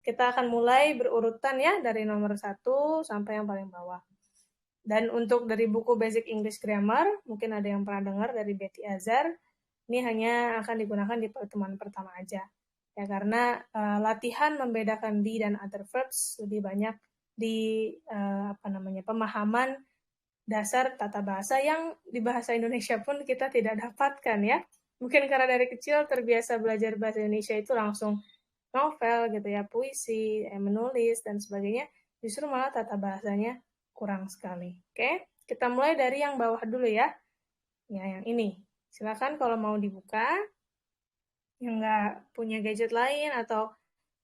Kita akan mulai berurutan ya dari nomor 1 sampai yang paling bawah. Dan untuk dari buku Basic English Grammar, mungkin ada yang pernah dengar dari Betty Azar, ini hanya akan digunakan di pertemuan pertama aja. Ya, karena latihan membedakan be dan other verbs lebih banyak di pemahaman dasar tata bahasa yang di bahasa Indonesia pun kita tidak dapatkan ya. Mungkin karena dari kecil terbiasa belajar bahasa Indonesia itu langsung novel gitu ya, puisi, menulis dan sebagainya, justru malah tata bahasanya kurang sekali. Oke, kita mulai dari yang bawah dulu ya. Ya, yang ini. Silakan kalau mau dibuka, yang nggak punya gadget lain atau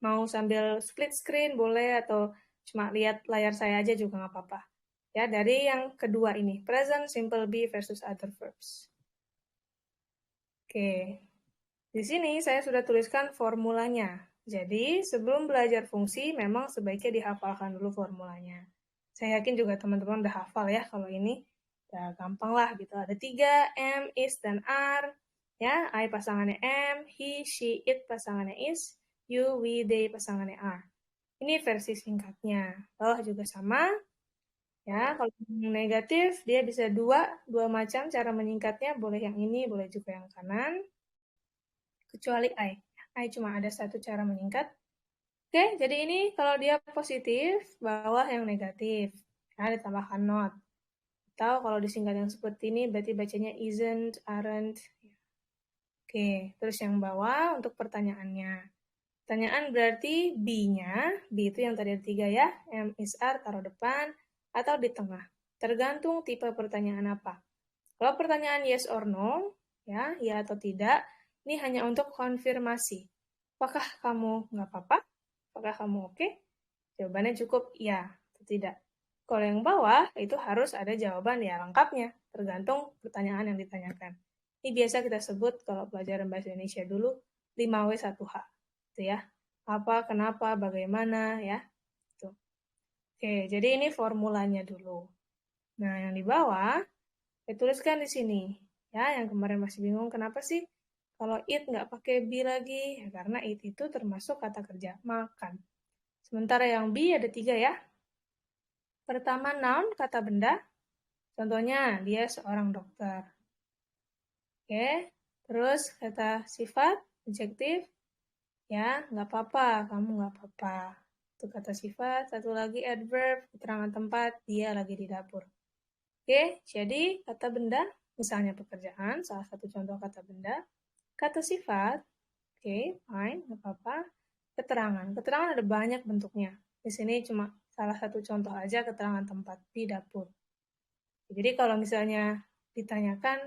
mau sambil split screen boleh atau cuma lihat layar saya aja juga nggak apa-apa. Ya, dari yang kedua ini, present simple be versus other verbs. Oke, di sini saya sudah tuliskan formulanya. Jadi, sebelum belajar fungsi, memang sebaiknya dihafalkan dulu formulanya. Saya yakin juga teman-teman udah hafal ya kalau ini. Udah gampang lah gitu. Ada 3, am, is, dan are. Ya, I pasangannya am, he, she, it pasangannya is, you, we, they pasangannya are. Ini versi singkatnya. Bawah juga sama. Ya, kalau yang negatif, dia bisa dua macam cara menyingkatnya. Boleh yang ini, boleh juga yang kanan. Kecuali I. I cuma ada satu cara menyingkat. Oke, jadi ini kalau dia positif, bawah yang negatif. Nah, ditambahkan not. Atau kalau disingkat yang seperti ini, berarti bacanya isn't, aren't. Oke, terus yang bawah untuk pertanyaannya. Pertanyaan berarti be-nya, be itu yang tadi ada 3 ya, am, is, are, taruh depan, atau di tengah. Tergantung tipe pertanyaan apa. Kalau pertanyaan yes or no, ya atau tidak, ini hanya untuk konfirmasi. Apakah kamu nggak apa-apa? Apakah kamu oke? Jawabannya cukup ya atau tidak. Kalau yang bawah, itu harus ada jawaban ya lengkapnya, tergantung pertanyaan yang ditanyakan. Ini biasa kita sebut kalau pelajaran bahasa Indonesia dulu 5W1H. Itu ya. Apa, kenapa, bagaimana, ya. Tuh. Oke, jadi ini formulanya dulu. Nah, yang di bawah, saya tuliskan di sini. Ya, yang kemarin masih bingung, kenapa sih kalau eat nggak pakai be lagi? Ya, karena eat itu termasuk kata kerja makan. Sementara yang be ada 3 ya. Pertama noun, kata benda. Contohnya, dia seorang dokter. Oke, terus kata sifat, adjektif. Ya, nggak apa-apa, kamu nggak apa-apa. Itu kata sifat. Satu lagi adverb, keterangan tempat, dia lagi di dapur. Oke, jadi kata benda, misalnya pekerjaan, salah satu contoh kata benda. Kata sifat, oke, fine, nggak apa-apa. Keterangan ada banyak bentuknya. Di sini cuma salah satu contoh aja keterangan tempat di dapur. Jadi kalau misalnya ditanyakan,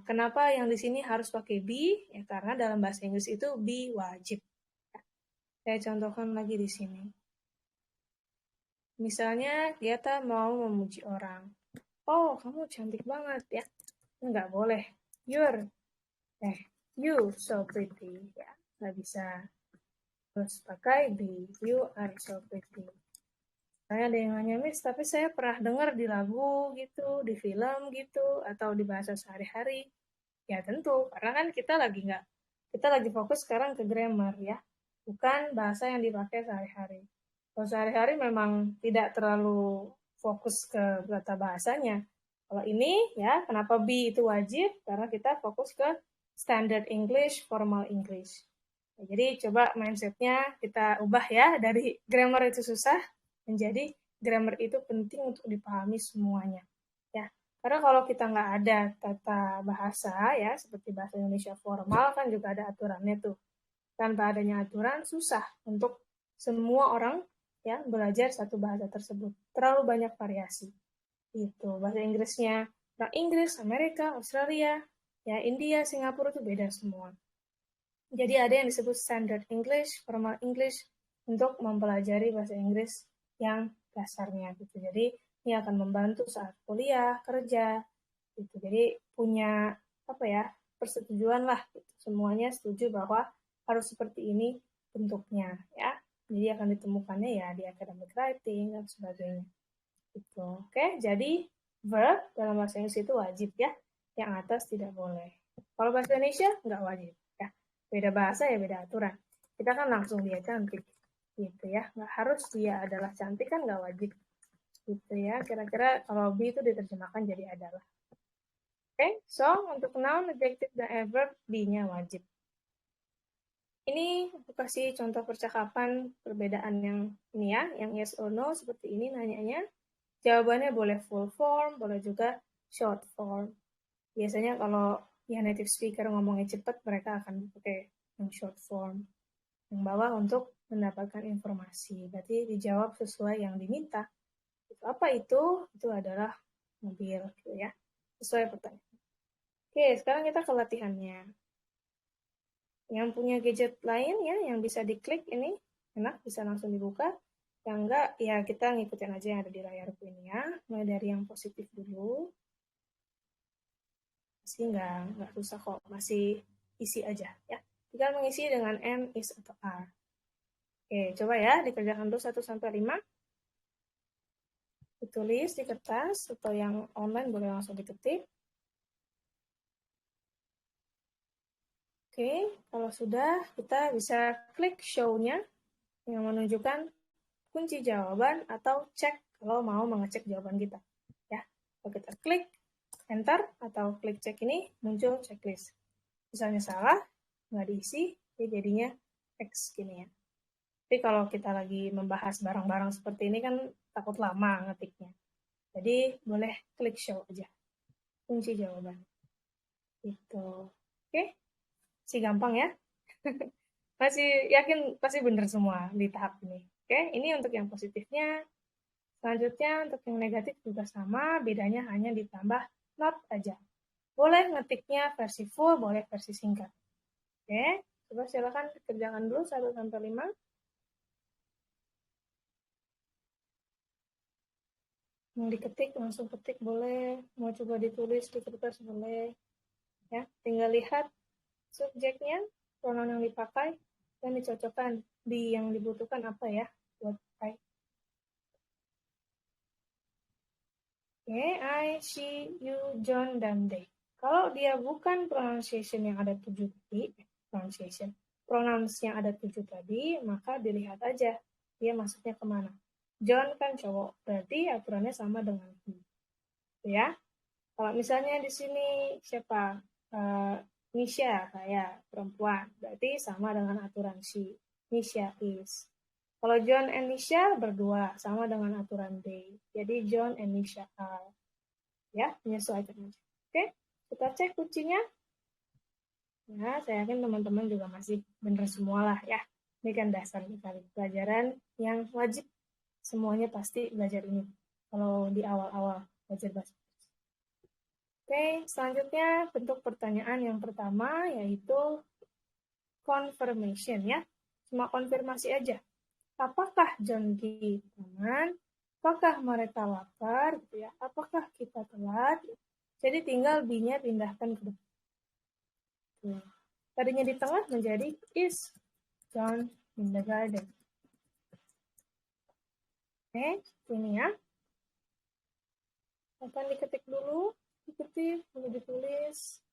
kenapa yang di sini harus pakai be? Ya karena dalam bahasa Inggris itu be wajib. Saya contohkan lagi di sini. Misalnya dia mau memuji orang. Oh, kamu cantik banget ya. Nggak boleh. You so pretty. Ya, nggak bisa. Terus pakai be. You are so pretty. Saya ada yang nanya, Miss, tapi saya pernah dengar di lagu gitu, di film gitu, atau di bahasa sehari-hari. Ya tentu, karena kan kita lagi fokus sekarang ke grammar ya, bukan bahasa yang dipakai sehari-hari. Kalau sehari-hari memang tidak terlalu fokus ke kata bahasanya. Kalau ini ya, kenapa be itu wajib? Karena kita fokus ke standard English, formal English. Ya, jadi coba mindsetnya kita ubah ya, dari grammar itu susah, menjadi grammar itu penting untuk dipahami semuanya. Ya, karena kalau kita nggak ada tata bahasa ya, seperti bahasa Indonesia formal kan juga ada aturannya tuh. Tanpa adanya aturan susah untuk semua orang ya belajar satu bahasa tersebut. Terlalu banyak variasi. Itu bahasa Inggrisnya orang Inggris, Amerika, Australia, ya India, Singapura itu beda semua. Jadi ada yang disebut standard English, formal English untuk mempelajari bahasa Inggris yang dasarnya gitu. Jadi ini akan membantu saat kuliah, kerja gitu. Jadi punya persetujuan lah gitu. Semuanya setuju bahwa harus seperti ini bentuknya ya. Jadi akan ditemukannya ya di academic writing dan sebagainya. Gitu. Oke, jadi verb dalam bahasa Inggris itu wajib ya. Yang atas tidak boleh. Kalau bahasa Indonesia nggak wajib ya. Beda bahasa ya beda aturan. Kita kan langsung dia cantik. gitu ya. Nggak harus dia adalah cantik kan nggak wajib gitu ya. Kira-kira kalau be itu diterjemahkan jadi adalah. Oke, so untuk noun, adjective, dan adverb be-nya wajib. Ini aku kasih contoh percakapan perbedaan yang ini ya, yang yes or no seperti ini nanyanya. Jawabannya boleh full form, boleh juga short form. Biasanya kalau ya native speaker ngomongnya cepat, mereka akan pakai yang short form. Yang bawah untuk mendapatkan informasi. Berarti dijawab sesuai yang diminta. Apa itu? Itu adalah mobil, gitu ya. Sesuai pertanyaan. Oke, sekarang kita ke latihannya. Yang punya gadget lain ya, yang bisa diklik ini, enak, bisa langsung dibuka. Yang enggak, ya kita ngikutin aja yang ada di layarku ini ya. Mulai dari yang positif dulu. Masih nggak susah kok, masih isi aja ya. Tinggal mengisi dengan am, is, atau are. Oke, coba ya, dikerjakan dulu 1-5. Ditulis di kertas, atau yang online boleh langsung diketik. Oke, kalau sudah, kita bisa klik show-nya yang menunjukkan kunci jawaban atau cek kalau mau mengecek jawaban kita. Ya, kalau kita klik enter atau klik cek ini, muncul checklist. Misalnya salah, nggak diisi, ya jadinya X gini ya. Tapi kalau kita lagi membahas barang-barang seperti ini kan takut lama ngetiknya. Jadi boleh klik show aja. Kunci jawaban. Itu. Oke, si gampang ya. Masih yakin pasti benar semua di tahap ini. Oke, ini untuk yang positifnya. Selanjutnya untuk yang negatif juga sama, bedanya hanya ditambah not aja. Boleh ngetiknya versi full, boleh versi singkat. Oke, coba silakan kerjakan dulu 1-5. Mau diketik, langsung ketik boleh. Mau coba ditulis di kertas boleh. Ya, tinggal lihat subjeknya, pronoun yang dipakai, dan dicocokkan di yang dibutuhkan apa ya buat pakai. Oke, I, she, you, John, dan they. Kalau dia bukan pronunciation yang ada 7 tadi, pronouns yang ada 7 tadi, maka dilihat aja dia masuknya kemana. John kan cowok, berarti aturannya sama dengan he. Ya, kalau misalnya di sini siapa? Nisha, saya perempuan, berarti sama dengan aturan she. Nisha is. Kalau John and Nisha berdua, sama dengan aturan they. Jadi John and Nisha are. Ya, menyesuaikan aja. Oke, kita cek kuncinya. Nah, saya yakin teman-teman juga masih benar semua lah ya. Ini kan dasar kita pelajaran yang wajib. Semuanya pasti belajar ini. Kalau di awal-awal belajar bahasa. Oke, selanjutnya bentuk pertanyaan yang pertama yaitu confirmation ya. Cuma konfirmasi aja. Apakah John di taman? Apakah mereka lapar? Gitu ya. Apakah kita telat? Jadi tinggal B-nya pindahkan ke depan. Tadinya di tengah menjadi is John in the garden. Oke, ini ya. Akan diketik dulu, diketik, boleh ditulis.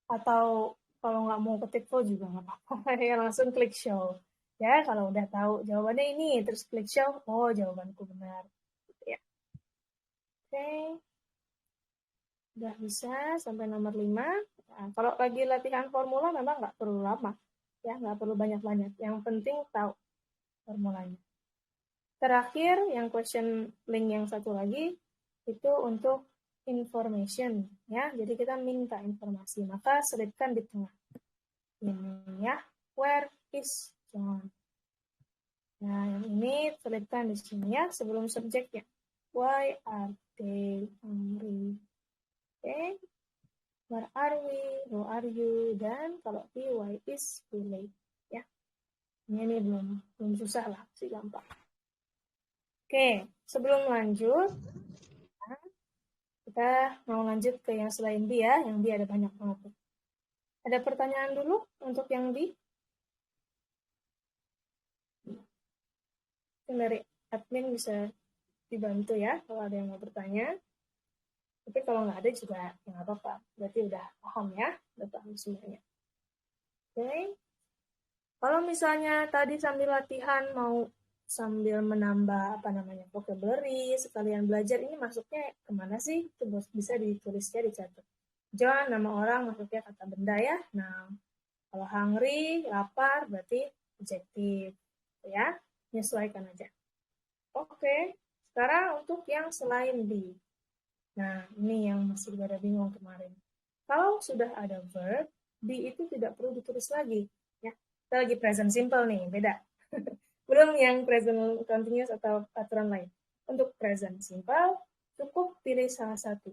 Atau kalau nggak mau ketik full juga nggak apa-apa. Ya langsung klik show. Ya, kalau udah tahu jawabannya ini, terus klik show, oh jawabanku benar. Gitu ya. Oke. Udah bisa sampai nomor 5. Nah, kalau lagi latihan formula memang nggak perlu lama. Ya, nggak perlu banyak-banyak. Yang penting tahu formulanya. Terakhir, yang question link yang satu lagi, itu untuk information. Ya, jadi kita minta informasi. Maka selipkan di tengah. Ini ya, where is John? Nah, yang ini selipkan di sini ya, sebelum subjeknya. Why are they hungry? Oke, where are we? Who are you? Dan kalau he, why is he late? Ya, ini belum susah lah, sih gampang. Oke, sebelum lanjut, kita mau lanjut ke yang selain B ya, yang B ada banyak banget. Ada pertanyaan dulu untuk yang B? Dari admin bisa dibantu ya, kalau ada yang mau bertanya. Tapi kalau nggak ada juga ya nggak apa-apa. Berarti udah paham ya, udah paham semuanya. Oke. Kalau misalnya tadi sambil latihan mau sambil menambah vocabulary, sekalian belajar, ini masuknya kemana sih? Itu bisa ditulisnya dicatat. John, nama orang, masuknya kata benda ya. Nah, kalau hungry, lapar, berarti adjective. Ya, menyesuaikan aja. Oke, sekarang untuk yang selain be. Nah, ini yang masih pada bingung kemarin. Kalau sudah ada verb, be itu tidak perlu ditulis lagi. Ya, kita lagi present simple nih, beda. Belum yang present continuous atau aturan lain. Untuk present simple, cukup pilih salah satu.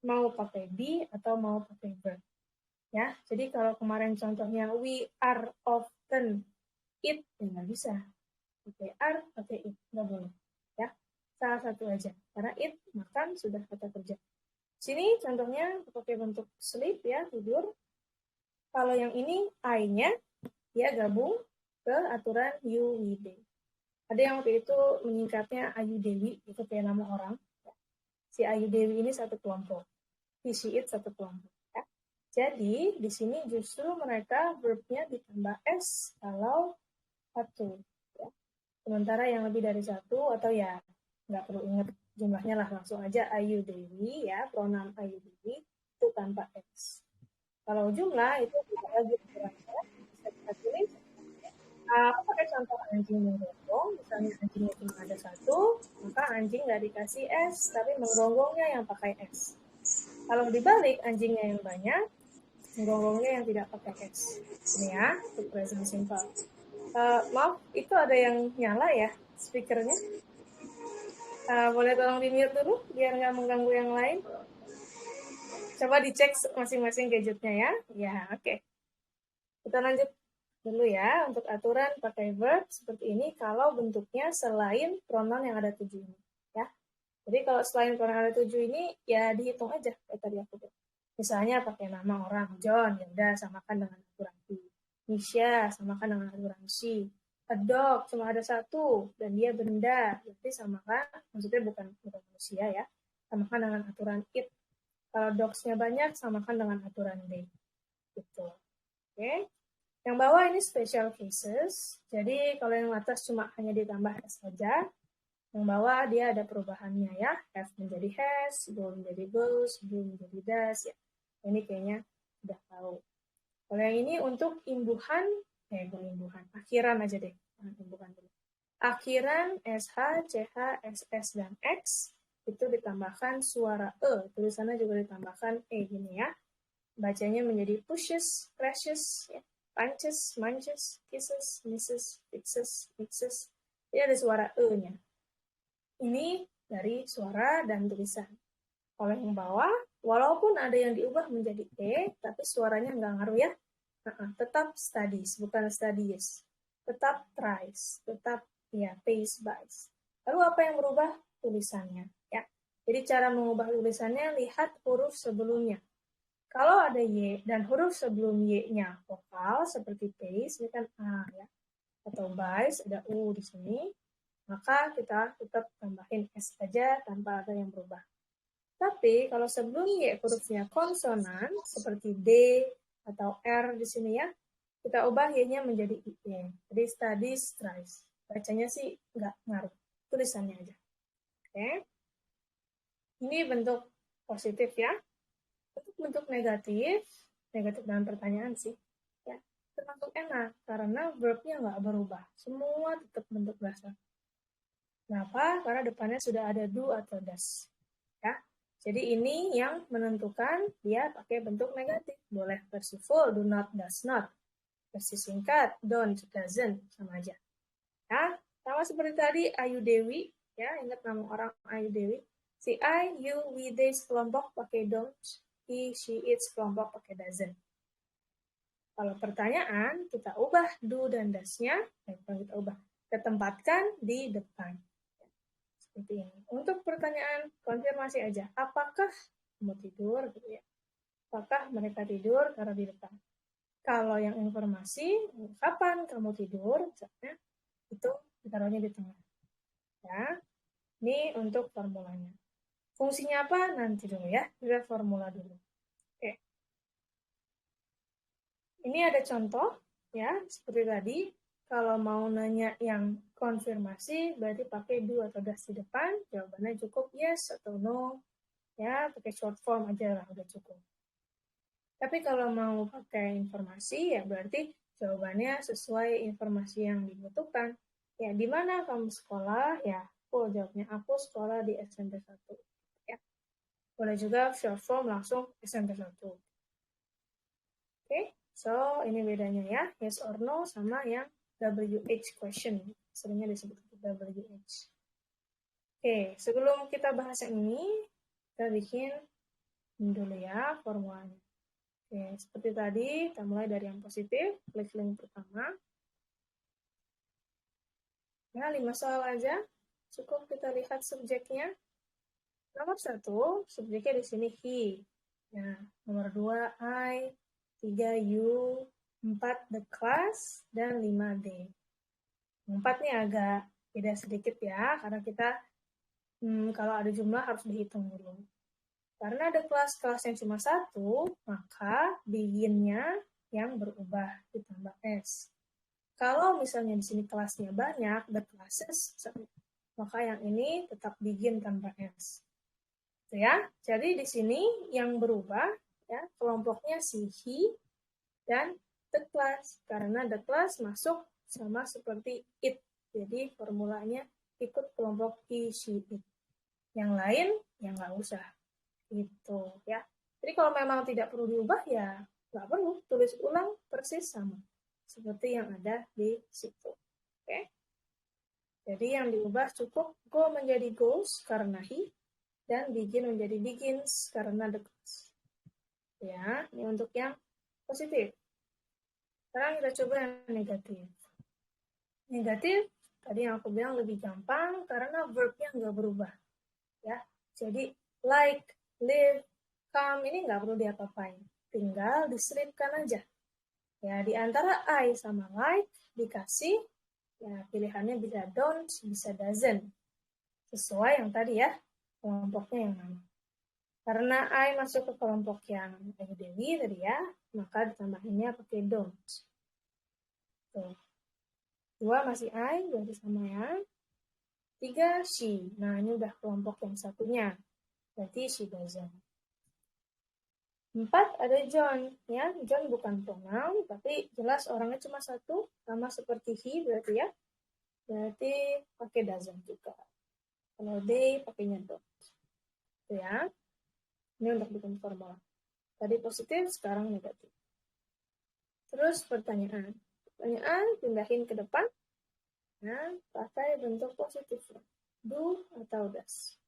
Mau pakai be atau mau pakai verb. Ya, jadi kalau kemarin contohnya we are often eat, ya nggak bisa. Pakai are, pakai it, nggak boleh. Ya, salah satu aja. Karena it, makan, sudah kata kerja. Sini contohnya pakai bentuk sleep ya, tidur. Kalau yang ini I-nya, dia gabung ke aturan you, we, they. Ada yang waktu itu menyingkatnya Ayu Dewi, itu kayak nama orang. Si Ayu Dewi ini satu kelompok. He, she, it satu kelompok. Ya. Jadi, di sini justru mereka verbnya ditambah S kalau satu. Ya. Sementara yang lebih dari satu, atau ya nggak perlu ingat jumlahnya lah, langsung aja Ayu Dewi, ya, pronoun Ayu Dewi, itu tanpa S. Kalau jumlah itu tidak lagi berasa, bisa kita tulis. Aku pakai contoh anjing menggonggong, misalnya anjingnya cuma ada satu, maka anjing nggak dikasih S, tapi menggonggongnya yang pakai S. Kalau dibalik, anjingnya yang banyak, menggonggongnya yang tidak pakai S. Ini ya, untuk present simple. Maaf, itu ada yang nyala ya, speakernya. Boleh tolong di-mute dulu, biar nggak mengganggu yang lain. Coba dicek masing-masing gadgetnya ya. Ya, oke. Kita lanjut dulu ya, untuk aturan pakai verb seperti ini kalau bentuknya selain pronoun yang ada 7 ini. Ya. Jadi kalau selain pronoun yang ada 7 ini, ya dihitung aja kayak tadi aku bilang. Misalnya pakai nama orang, John, ya udah samakan dengan aturan he. Misha, samakan dengan aturan she. A dog, cuma ada satu, dan dia benda, berarti samakan, maksudnya bukan manusia ya, samakan dengan aturan it. Kalau dogs-nya banyak, samakan dengan aturan they. Gitu. Oke. Yang bawah ini special cases. Jadi kalau yang atas cuma hanya ditambah S saja. Yang bawah dia ada perubahannya ya. Have menjadi has, go menjadi goes, do menjadi does. Ya. Ini kayaknya sudah tahu. Kalau yang ini untuk imbuhan, akhiran aja deh. Imbuhan dulu. Akhiran SH, CH, SS, dan X itu ditambahkan suara E. Tulisannya juga ditambahkan E gini ya. Bacanya menjadi pushes, crashes, ya. Punches, munches, kisses, misses, fixes, mixes. Ini ada suara E-nya. Ini dari suara dan tulisan. Kalau yang bawah, walaupun ada yang diubah menjadi E, tapi suaranya nggak ngaruh ya. Tetap studies, bukan studies. Tetap tries, tetap ya pace by. Lalu apa yang berubah? Tulisannya. Ya. Jadi cara mengubah tulisannya, lihat huruf sebelumnya. Kalau ada Y dan huruf sebelum Y-nya vokal seperti pace, ini kan A ya, atau bice, ada U di sini, maka kita tetap tambahin S aja tanpa ada yang berubah. Tapi kalau sebelum Y hurufnya konsonan seperti D atau R di sini ya, kita ubah Y-nya menjadi IE. Jadi studies, tries. Bacanya sih nggak ngaruh, tulisannya aja. Oke. Ini bentuk positif ya. Untuk bentuk negatif dengan pertanyaan sih, ya termasuk enak karena verbnya nggak berubah, semua tetap bentuk dasar. Kenapa? Karena depannya sudah ada do atau does. Ya, jadi ini yang menentukan dia pakai bentuk negatif. Boleh versi full, do not, does not. Versi singkat, don't, doesn't, sama aja. Ya, sama seperti tadi Ayu Dewi, ya ingat nama orang Ayu Dewi. Si I, you, we, they kelompok pakai don't. He, she, it kelompok pakai doesn't. Kalau pertanyaan, kita ubah do dan does-nya, kita ubah, kita tempatkan di depan. Seperti ini. Untuk pertanyaan, konfirmasi aja. Apakah kamu tidur? Gitu ya. Apakah mereka tidur karena di depan? Kalau yang informasi, kapan kamu tidur? Misalnya, itu ditaruhnya di tengah. Ya, ini untuk formulanya. Fungsinya apa? Nanti dulu ya. Kita formula dulu. Oke. Ini ada contoh. Ya, seperti tadi, kalau mau nanya yang konfirmasi, berarti pakai do atau does di depan, jawabannya cukup yes atau no. Ya, pakai short form aja lah, udah cukup. Tapi kalau mau pakai informasi, ya berarti jawabannya sesuai informasi yang dibutuhkan. Ya, di mana kamu sekolah? Ya, aku jawabnya aku sekolah di SMP 1. Ya. Boleh juga short form langsung SMP 1. Oke, so ini bedanya ya, yes or no sama yang WH question, seringnya disebut WH. Oke, sebelum kita bahas yang ini, kita bikin dulu ya formulanya. Oke, seperti tadi, kita mulai dari yang positif, klik link pertama. Ya, 5 soal aja, cukup kita lihat subjeknya. Nomor 1, subjeknya di sini he. Nah, nomor 2, I, 3, you, 4, the class, dan 5, they. 4 nih agak beda sedikit ya, karena kita kalau ada jumlah harus dihitung dulu. Karena ada kelas-kelas yang cuma 1, maka begin-nya yang berubah ditambah S. Kalau misalnya di sini kelasnya banyak, the classes, maka yang ini tetap begin tambah S. Ya, jadi di sini yang berubah ya kelompoknya si he dan the class, karena the class masuk sama seperti it. Jadi formulanya ikut kelompok he, she, it. Yang lain ya nggak usah. Gitu ya. Jadi kalau memang tidak perlu diubah ya nggak perlu, tulis ulang persis sama seperti yang ada di situ. Oke. Jadi yang diubah cukup go menjadi goes karena he, dan begin menjadi begins karena the class. Ya, ini untuk yang positif. Sekarang kita coba yang negatif. Negatif, tadi yang aku bilang lebih gampang karena verb-nya nggak berubah. Ya, jadi like, live, come ini nggak perlu diapa-apain. Tinggal diselipkan aja. Ya, di antara I sama like dikasih, ya pilihannya bisa don't, bisa doesn't. Sesuai yang tadi ya, kelompoknya yang mana. Karena I masuk ke kelompok yang Dewi tadi ya, maka ditambahinnya pakai don't. Tuh. 2 masih I, berarti sama ya. 3 she. Nah, ini udah kelompok yang satunya. Berarti she doesn't. 4 ada John. Ya, John bukan pronoun, tapi jelas orangnya cuma satu, sama seperti he berarti ya. Berarti pakai doesn't juga. Kalau they pakainya don't. Itu ya. Ini untuk bikin formula. Tadi positif, sekarang negatif. Terus pertanyaan. Pertanyaan pindahin ke depan. Nah, pakai bentuk positif. Do atau does.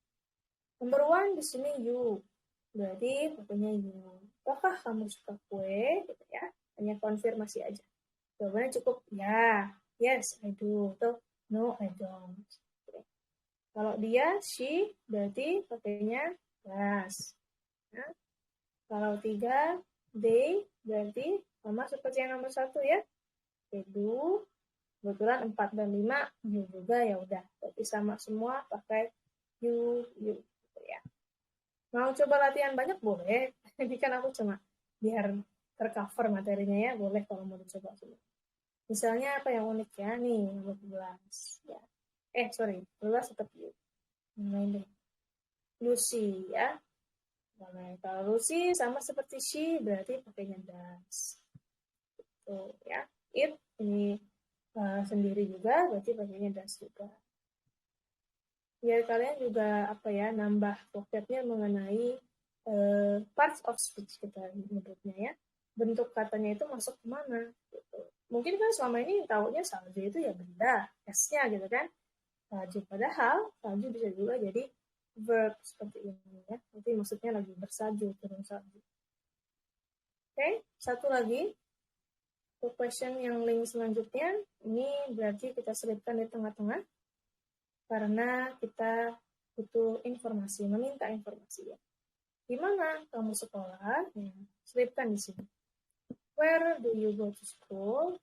Nomor 1 di sini you. Berarti pakainya you. Apakah kamu suka kue? Gitu ya. Hanya konfirmasi aja. Jawabannya cukup ya. Yes, I do. Atau no, I don't. Oke. Kalau dia, she, berarti pakainya does. Nah, kalau 3, they, berarti sama seperti yang nomor 1 ya. They do. Kebetulan 4 dan 5 you juga, ya udah. Berarti sama semua pakai you gitu ya. Mau coba latihan banyak boleh. Ini kan aku cuma biar tercover materinya ya, boleh kalau mau dicoba semua. Misalnya apa yang unik ya nih, nomor 12 ya. Sorry, 12 tetap you. Main deh. Lucy ya. Boleh. Kalau Lucy sama seperti she berarti pakainya does. Tuh ya. It ini sendiri juga, berarti pakainya does juga. Biar kalian juga apa ya nambah vocabnya mengenai parts of speech kita nyebutnya ya. Bentuk katanya itu masuk kemana? Gitu. Mungkin kan selama ini tahunya salju itu ya benda, S-nya gitu kan. Salju padahal salju bisa juga jadi verb seperti ini ya. Nanti maksudnya lagi bersalju, turun salju. Oke, satu lagi. Untuk question yang link selanjutnya, ini berarti kita selipkan di tengah-tengah, karena kita butuh informasi, meminta informasi ya. Di mana kamu sekolah? Ya, selipkan di sini. Where do you go to school?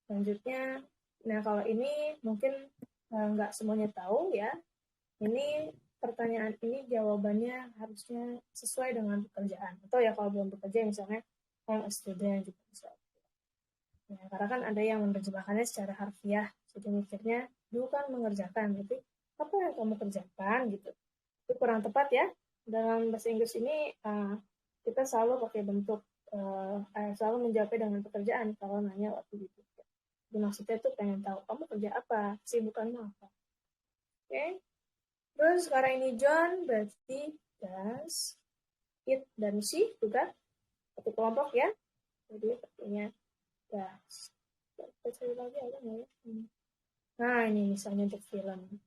Selanjutnya, nah kalau ini mungkin nggak semuanya tahu ya. Ini pertanyaan ini jawabannya harusnya sesuai dengan pekerjaan. Atau ya kalau belum bekerja misalnya I'm a student juga bisa. Ya, karena kan ada yang menerjemahkannya secara harfiah, jadi mikirnya dulu kan mengerjakan, tapi apa yang kamu kerjakan gitu. Itu kurang tepat ya. Dalam bahasa Inggris ini kita selalu pakai bentuk selalu menjawabnya dengan pekerjaan kalau nanya waktu gitu. Jadi maksudnya tuh pengen tahu kamu kerja apa, kesibukanmu apa. Oke. Okay? Terus sekarang ini John berarti does, it dan she juga satu kelompok ya. Jadi artinya does. Kita cari lagi ada nggak ya? Nah ini misalnya untuk film.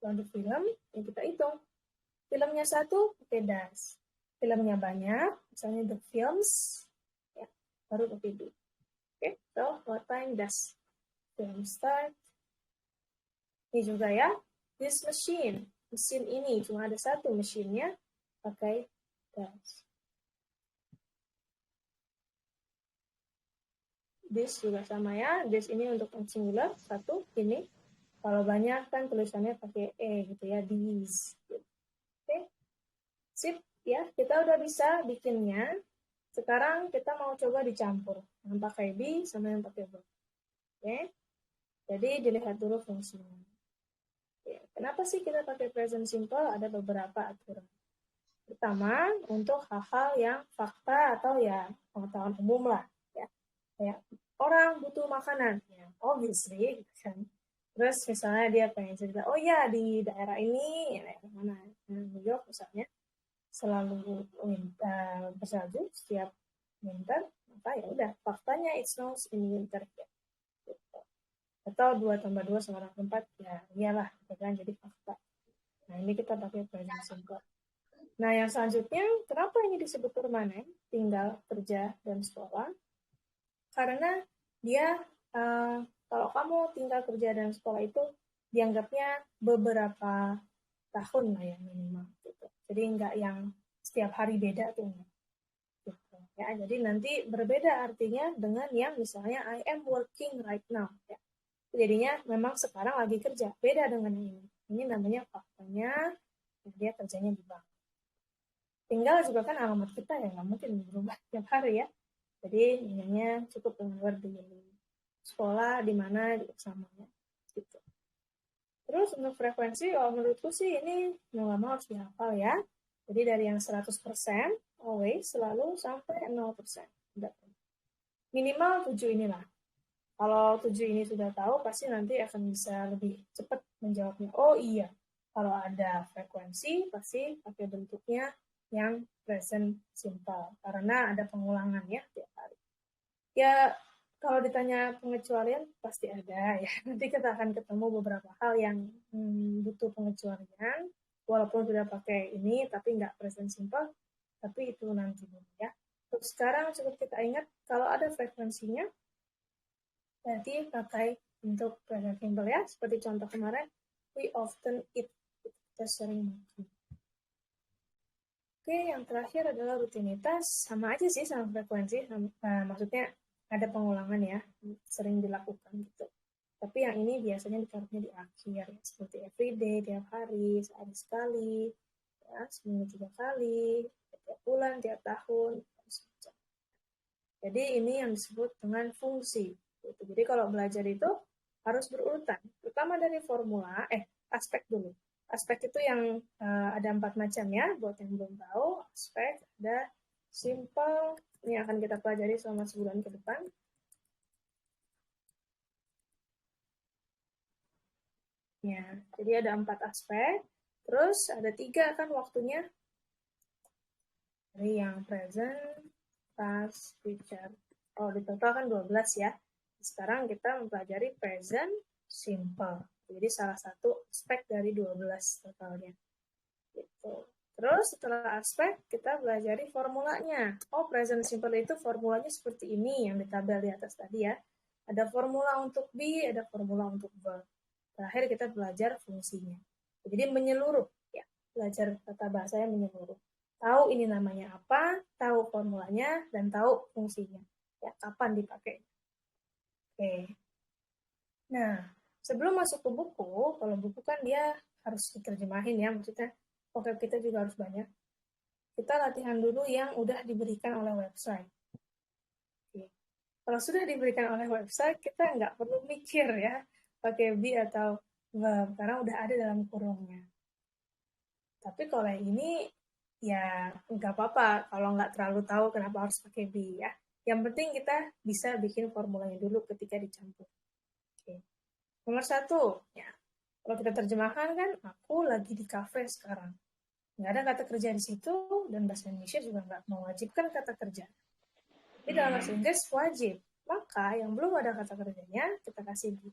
Untuk film yang kita hitung. Filmnya satu pakai does. Filmnya banyak, misalnya the films, ya, baru pakai do. Oke, so what time does film start? Ini juga ya, this machine. Mesin ini cuma ada satu mesinnya pakai does. This juga sama ya, this ini untuk singular, satu, ini. Kalau banyak kan tulisannya pakai gitu ya, these. Oke, sip ya, kita udah bisa bikinnya. Sekarang kita mau coba dicampur, yang pakai be sama yang pakai verb. Oke, jadi dilihat dulu fungsinya. Oke. Kenapa sih kita pakai present simple? Ada beberapa aturan. Pertama, untuk hal-hal yang fakta atau ya pengetahuan umum lah. Ya. Kayak orang butuh makanan, ya, obviously. Kan. Terus misalnya dia pengen cerita, oh ya di daerah ini, ya, daerah mana? New York misalnya, selalu bersalju setiap winter, maka ya udah faktanya it snows in winter ya. Gitu. Atau 2 tambah 2 sama 4 ya iyalah gitu kan jadi fakta. Nah ini kita pakai present simple. Nah yang selanjutnya kenapa ini disebut permanen tinggal kerja dan sekolah? Karena dia kalau kamu tinggal kerja dan sekolah itu dianggapnya beberapa tahun lah ya minimal gitu. Jadi enggak yang setiap hari beda tuh enggak. Gitu. Ya, jadi nanti berbeda artinya dengan yang misalnya I am working right now. Ya. Jadinya memang sekarang lagi kerja, beda dengan yang ini. Ini namanya faktanya, dia kerjanya di bank. Tinggal juga kan alamat kita ya, nggak mungkin berubah tiap hari ya. Jadi hanya cukup dengan word di sekolah, di mana, di samanya. Gitu. Terus untuk frekuensi, menurutku sih ini nggak mau harus dihafal ya. Jadi dari yang 100% always selalu sampai 0%. Minimal 7 inilah. Kalau 7 ini sudah tahu, pasti nanti akan bisa lebih cepat menjawabnya. Oh iya, kalau ada frekuensi, pasti pakai bentuknya yang present simple. Karena ada pengulangan ya tiap hari. Ya, kalau ditanya pengecualian, pasti ada ya. Nanti kita akan ketemu beberapa hal yang butuh pengecualian. Walaupun sudah pakai ini, tapi nggak present simple, tapi itu nanti dulu ya. Untuk sekarang cukup kita ingat, kalau ada frekuensinya, berarti pakai bentuk present simple ya. Seperti contoh kemarin, we often eat. Kita sering makan. Oke, yang terakhir adalah rutinitas. Sama aja sih sama frekuensi. Maksudnya ada pengulangan ya, sering dilakukan gitu. Tapi yang ini biasanya ditaruhnya di akhir, seperti everyday, tiap hari, sehari sekali, ya, seminggu 3 kali, tiap bulan, tiap tahun. Jadi ini yang disebut dengan fungsi. Jadi kalau belajar itu harus berurutan. Pertama dari formula, aspek dulu. Aspek itu yang ada 4 macam ya, buat yang belum tahu. Aspek, ada simple, ini akan kita pelajari selama sebulan ke depan. Ya, jadi ada 4 aspek. Terus ada 3 kan waktunya. Dari yang present, past, future. Oh, di total kan 12 ya. Sekarang kita mempelajari present simple. Jadi salah satu aspek dari 12 totalnya. Gitu. Terus setelah aspek, kita pelajari formulanya. Oh, present simple itu formulanya seperti ini yang di tabel di atas tadi ya. Ada formula untuk be, ada formula untuk verb. Terakhir kita belajar fungsinya. Jadi menyeluruh ya. Belajar tata bahasanya menyeluruh. Tahu ini namanya apa, tahu formulanya, dan tahu fungsinya. Ya, kapan dipakai. Oke. Nah, sebelum masuk ke buku, kalau buku kan dia harus diterjemahin ya, maksudnya vocab kita juga harus banyak. Kita latihan dulu yang udah diberikan oleh website. Oke. Kalau sudah diberikan oleh website, kita nggak perlu mikir ya, pakai be atau verb, karena udah ada dalam kurungnya. Tapi kalau yang ini, ya nggak apa-apa kalau nggak terlalu tahu kenapa harus pakai be ya. Yang penting kita bisa bikin formulanya dulu ketika dicampur. Oke. Nomor 1, ya. Kalau kita terjemahkan kan, aku lagi di kafe sekarang. Nggak ada kata kerja di situ, dan bahasa Indonesia juga nggak mewajibkan kata kerja. Tapi dalam bahasa Inggris wajib. Maka yang belum ada kata kerjanya, kita kasih be.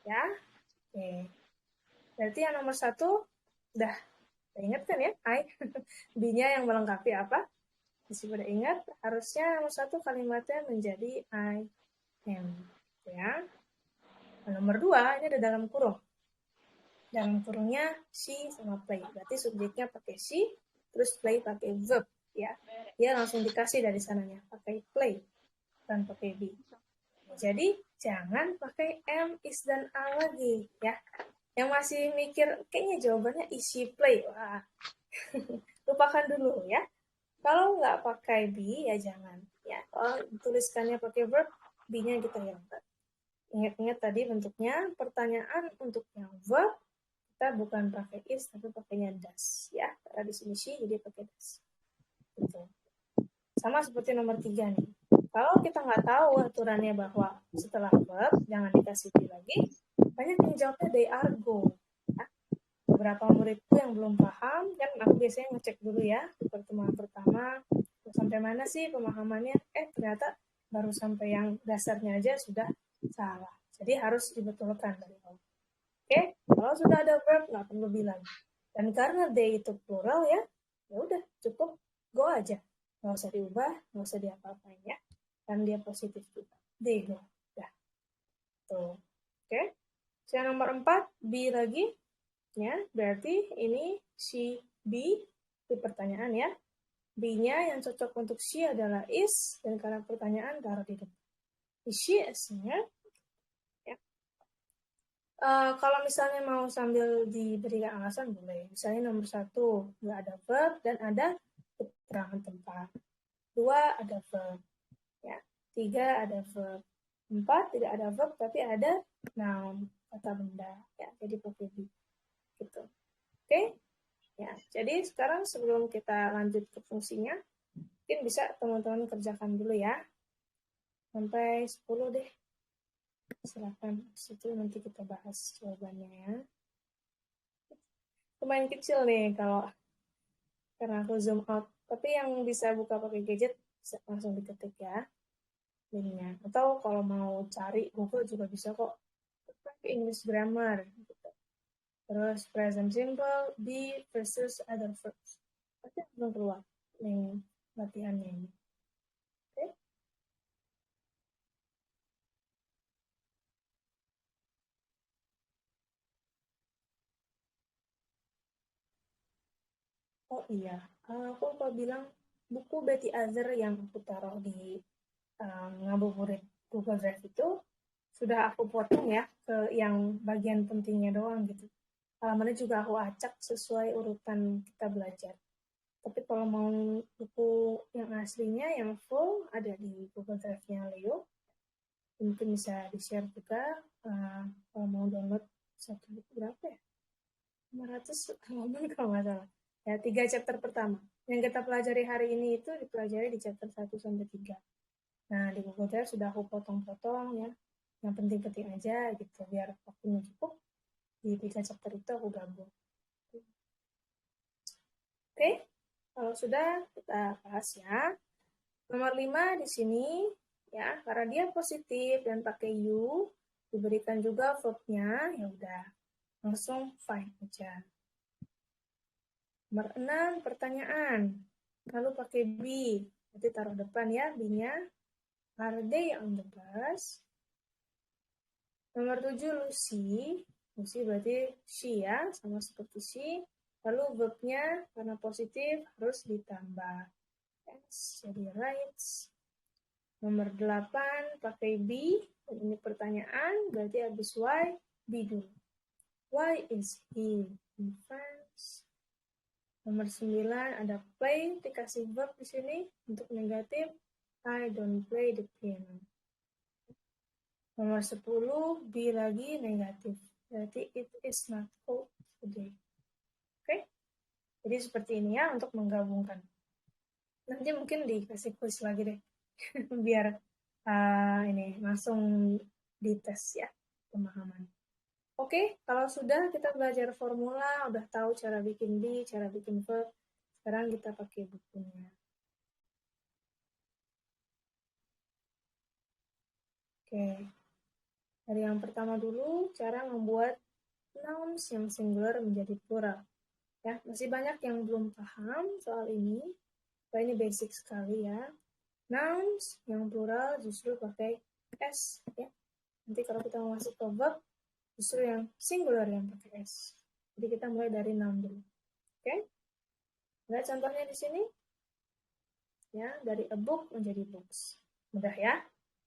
Ya, oke. Berarti yang nomor 1, udah ingat kan ya, I? Be-nya yang melengkapi apa? Masih pada ingat, harusnya nomor 1 kalimatnya menjadi I am. Ya. Nah, nomor 2, ini ada dalam kurung. Dalam kurungnya she sama play. Berarti subjeknya pakai she, terus play pakai verb. Ya. Dia langsung dikasih dari sananya, pakai play, bukan pakai be. Jadi, jangan pakai am, is, dan are lagi. Ya. Yang masih mikir, kayaknya jawabannya is she play. Wah, lupakan dulu ya. Kalau nggak pakai be, ya jangan. Ya, kalau tuliskannya pakai verb, be-nya kita hilangkan. Ingat-ingat tadi bentuknya, pertanyaan untuk yang verb, kita bukan pakai is, tapi pakainya does. Ya, karena di sini she, jadi pakai does. Gitu. Sama seperti nomor 3 nih. Kalau kita nggak tahu aturannya bahwa setelah verb, jangan dikasih be lagi, banyak yang jawabnya they are go. Ya. Beberapa muridku yang belum paham, kan aku biasanya ngecek dulu ya, di pertemuan pertama, sampai mana sih pemahamannya, ternyata baru sampai yang dasarnya aja sudah salah. Jadi harus dibetulkan dari awal. Oke, kalau sudah ada verb, nggak perlu bilang. Dan karena they itu plural ya, ya udah cukup go aja. Nggak usah diubah, nggak usah diapa-apain ya. Dan dia positif juga. They go. Udah. Tuh. Oke. Yang nomor 4, be lagi. Ya, berarti ini si be di pertanyaan ya. Be-nya yang cocok untuk she adalah is, dan karena pertanyaan taruh di depan. Is she a singer? Ya. Kalau misalnya mau sambil diberikan alasan boleh. Misalnya nomor 1, nggak ada verb dan ada keterangan tempat. 2, ada verb. Ya. 3, ada verb. 4, tidak ada verb tapi ada noun, kata benda. Ya, jadi pakai be. Gitu. Oke? Ya, jadi sekarang sebelum kita lanjut ke fungsinya, mungkin bisa teman-teman kerjakan dulu ya. Sampai 10 deh. Silakan. Situ nanti kita bahas jawabannya ya. Lumayan kecil nih kalau karena aku zoom out. Tapi yang bisa buka pakai gadget bisa langsung diketik ya linknya. Atau kalau mau cari Google juga bisa kok. Pakai English grammar. Gitu. Terus present simple, be versus other verbs. Pasti belum keluar link latihannya ini. Oke? Oh iya, aku lupa bilang buku Betty Azar yang aku taruh di ngabuburit Google Drive itu sudah aku potong ya ke yang bagian pentingnya doang gitu. Halamannya juga aku acak sesuai urutan kita belajar. Tapi kalau mau buku yang aslinya, yang full, ada di Google Drive-nya Leo. Mungkin bisa di-share juga. Kalau mau download satu buku berapa ya? 500 halaman kalau nggak salah. Ya, 3 chapter pertama. Yang kita pelajari hari ini itu dipelajari di chapter 1-3. Nah, di Google Drive sudah aku potong-potong ya. Yang penting-penting aja gitu. Biar waktunya cukup. Di 3 chapter itu aku gabung. Oke, kalau sudah kita bahas ya. Nomor 5 di sini ya, karena dia positif dan pakai you, diberikan juga verb-nya, ya udah langsung fine aja. Nomor 6, pertanyaan. Lalu pakai be. Berarti taruh depan ya, be-nya. Are they on the bus? Nomor 7, Lucy. Lucy berarti she ya, sama seperti she. Lalu verb-nya karena positif harus ditambah s, jadi rights. Nomor 8, pakai be. Ini pertanyaan, berarti habis why, be dulu. Why is he in France? Nomor 9 ada play, dikasih verb di sini untuk negatif. I don't play the piano. Nomor 10, B lagi negatif. Berarti it is not cold today. Oke? Jadi seperti ini ya untuk menggabungkan. Nanti mungkin dikasih quiz lagi deh. Biar ini langsung dites ya pemahaman. Oke, kalau sudah kita belajar formula, udah tahu cara bikin be, cara bikin verb, sekarang kita pakai bukunya. Oke, dari yang pertama dulu, cara membuat nouns yang singular menjadi plural. Ya, masih banyak yang belum paham soal ini, ini basic sekali ya. Nouns yang plural justru pakai S, ya. Nanti kalau kita mau masuk ke verb, justru yang singular yang pakai S. Jadi kita mulai dari noun dulu. Oke? Lihat contohnya di sini. Ya, dari a book menjadi books. Mudah ya?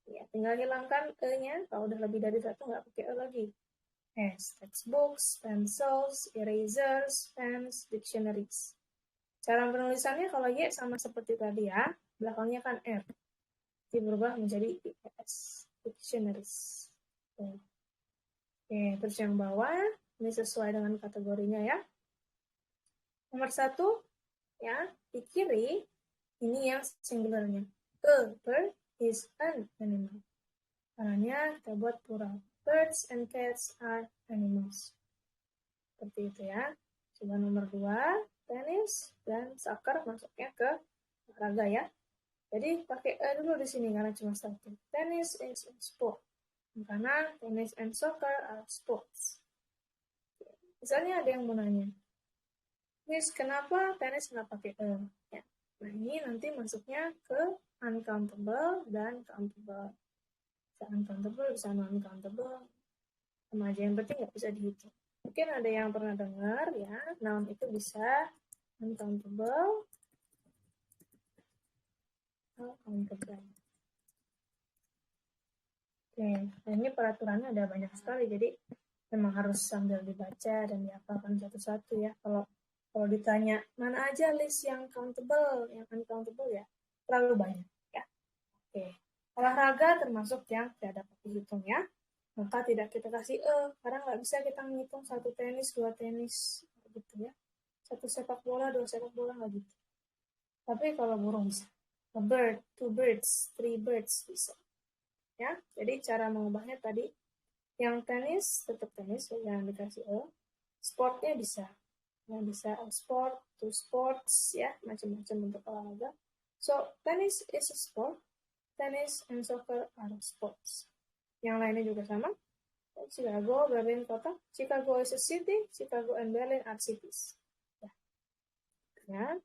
Ya, tinggal hilangkan E-nya. Kalau udah lebih dari satu, nggak pakai E lagi. S, textbooks, pencils, erasers, pens, dictionaries. Cara penulisannya kalau Y sama seperti tadi ya. Belakangnya kan R. Jadi berubah menjadi IES, dictionaries. Oke, terus yang bawah, ini sesuai dengan kategorinya ya. Nomor 1, ya, di kiri, ini yang singularnya. A bird is an animal. Caranya kita buat plural. Birds and cats are animals. Seperti itu ya. Coba nomor 2, tenis dan soccer masuknya ke olahraga ya. Jadi pakai E dulu di sini karena cuma satu. Tennis is a sport. Karena tennis and soccer are sports. Misalnya ada yang mau nanya, Miss, kenapa tenis nggak pakai E? Ya. Nah, ini nanti masuknya ke uncountable dan countable. Bisa uncountable, bisa non-countable. Sama aja, yang penting nggak bisa dihitung. Mungkin ada yang pernah dengar ya, noun itu bisa uncountable atau countable. Oke, nah ini peraturannya ada banyak sekali, jadi memang harus sambil dibaca dan dihafalkan satu-satu ya. Kalau ditanya mana aja list yang countable, yang uncountable ya terlalu banyak ya. Oke, olahraga termasuk yang tidak dapat dihitung ya. Maka tidak kita kasih karena nggak bisa kita menghitung satu tenis, dua tenis gitu ya. Satu sepak bola, dua sepak bola nggak gitu. Tapi kalau burung bisa. A bird, two birds, three birds bisa. Ya, jadi cara mengubahnya tadi yang tenis tetap tenis, yang dikasih E. Sportnya bisa. Yang bisa sport, to sports, ya, macam-macam untuk olahraga. So, tennis is a sport. Tennis and soccer are sports. Yang lainnya juga sama. Chicago, Berlin kota. Chicago is a city. Chicago and Berlin are cities. Ya.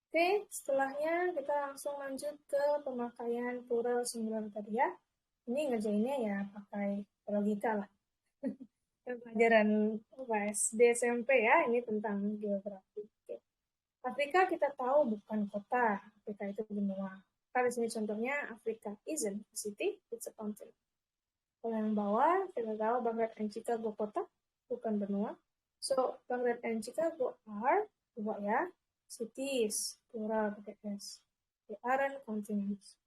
Oke, setelahnya kita langsung lanjut ke pemakaian plural singular tadi ya. Ini ngerjainnya ya pakai logika lah. Pelajaran SD SMP ya, ini tentang geografi. Oke. Afrika kita tahu bukan kota, Afrika itu benua. Kalau di sini contohnya Afrika isn't a city, it's a continent. Kalau yang bawah kita tahu Baghdad and Chicago kota, bukan benua. So Baghdad and Chicago are dua ya, cities, plural pakai S. They aren't continents.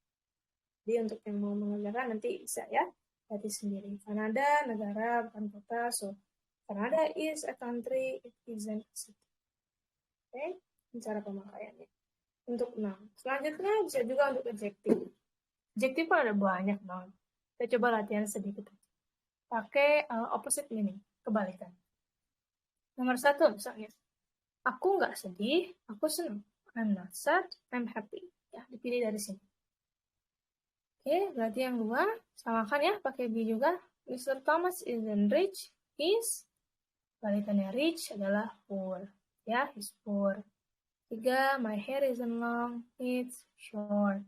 Jadi untuk yang mau mengerjakan nanti bisa ya, lihat sendiri. Kanada, negara, bukan kota. So, Canada is a country, it isn't a city. Oke, ini cara pemakaiannya. Untuk noun. Selanjutnya bisa juga untuk adjective. Adjective pun ada banyak noun. Kita coba latihan sedikit. Pakai opposite meaning, kebalikan. Nomor 1 misalnya. Aku nggak sedih, aku senang. I'm not sad, I'm happy. Ya, dipilih dari sini. Oke, berarti yang 2, samakan ya, pakai be juga. Mr. Thomas isn't rich, he's, balikannya rich adalah poor. Ya, he's poor. 3, my hair isn't long, it's short.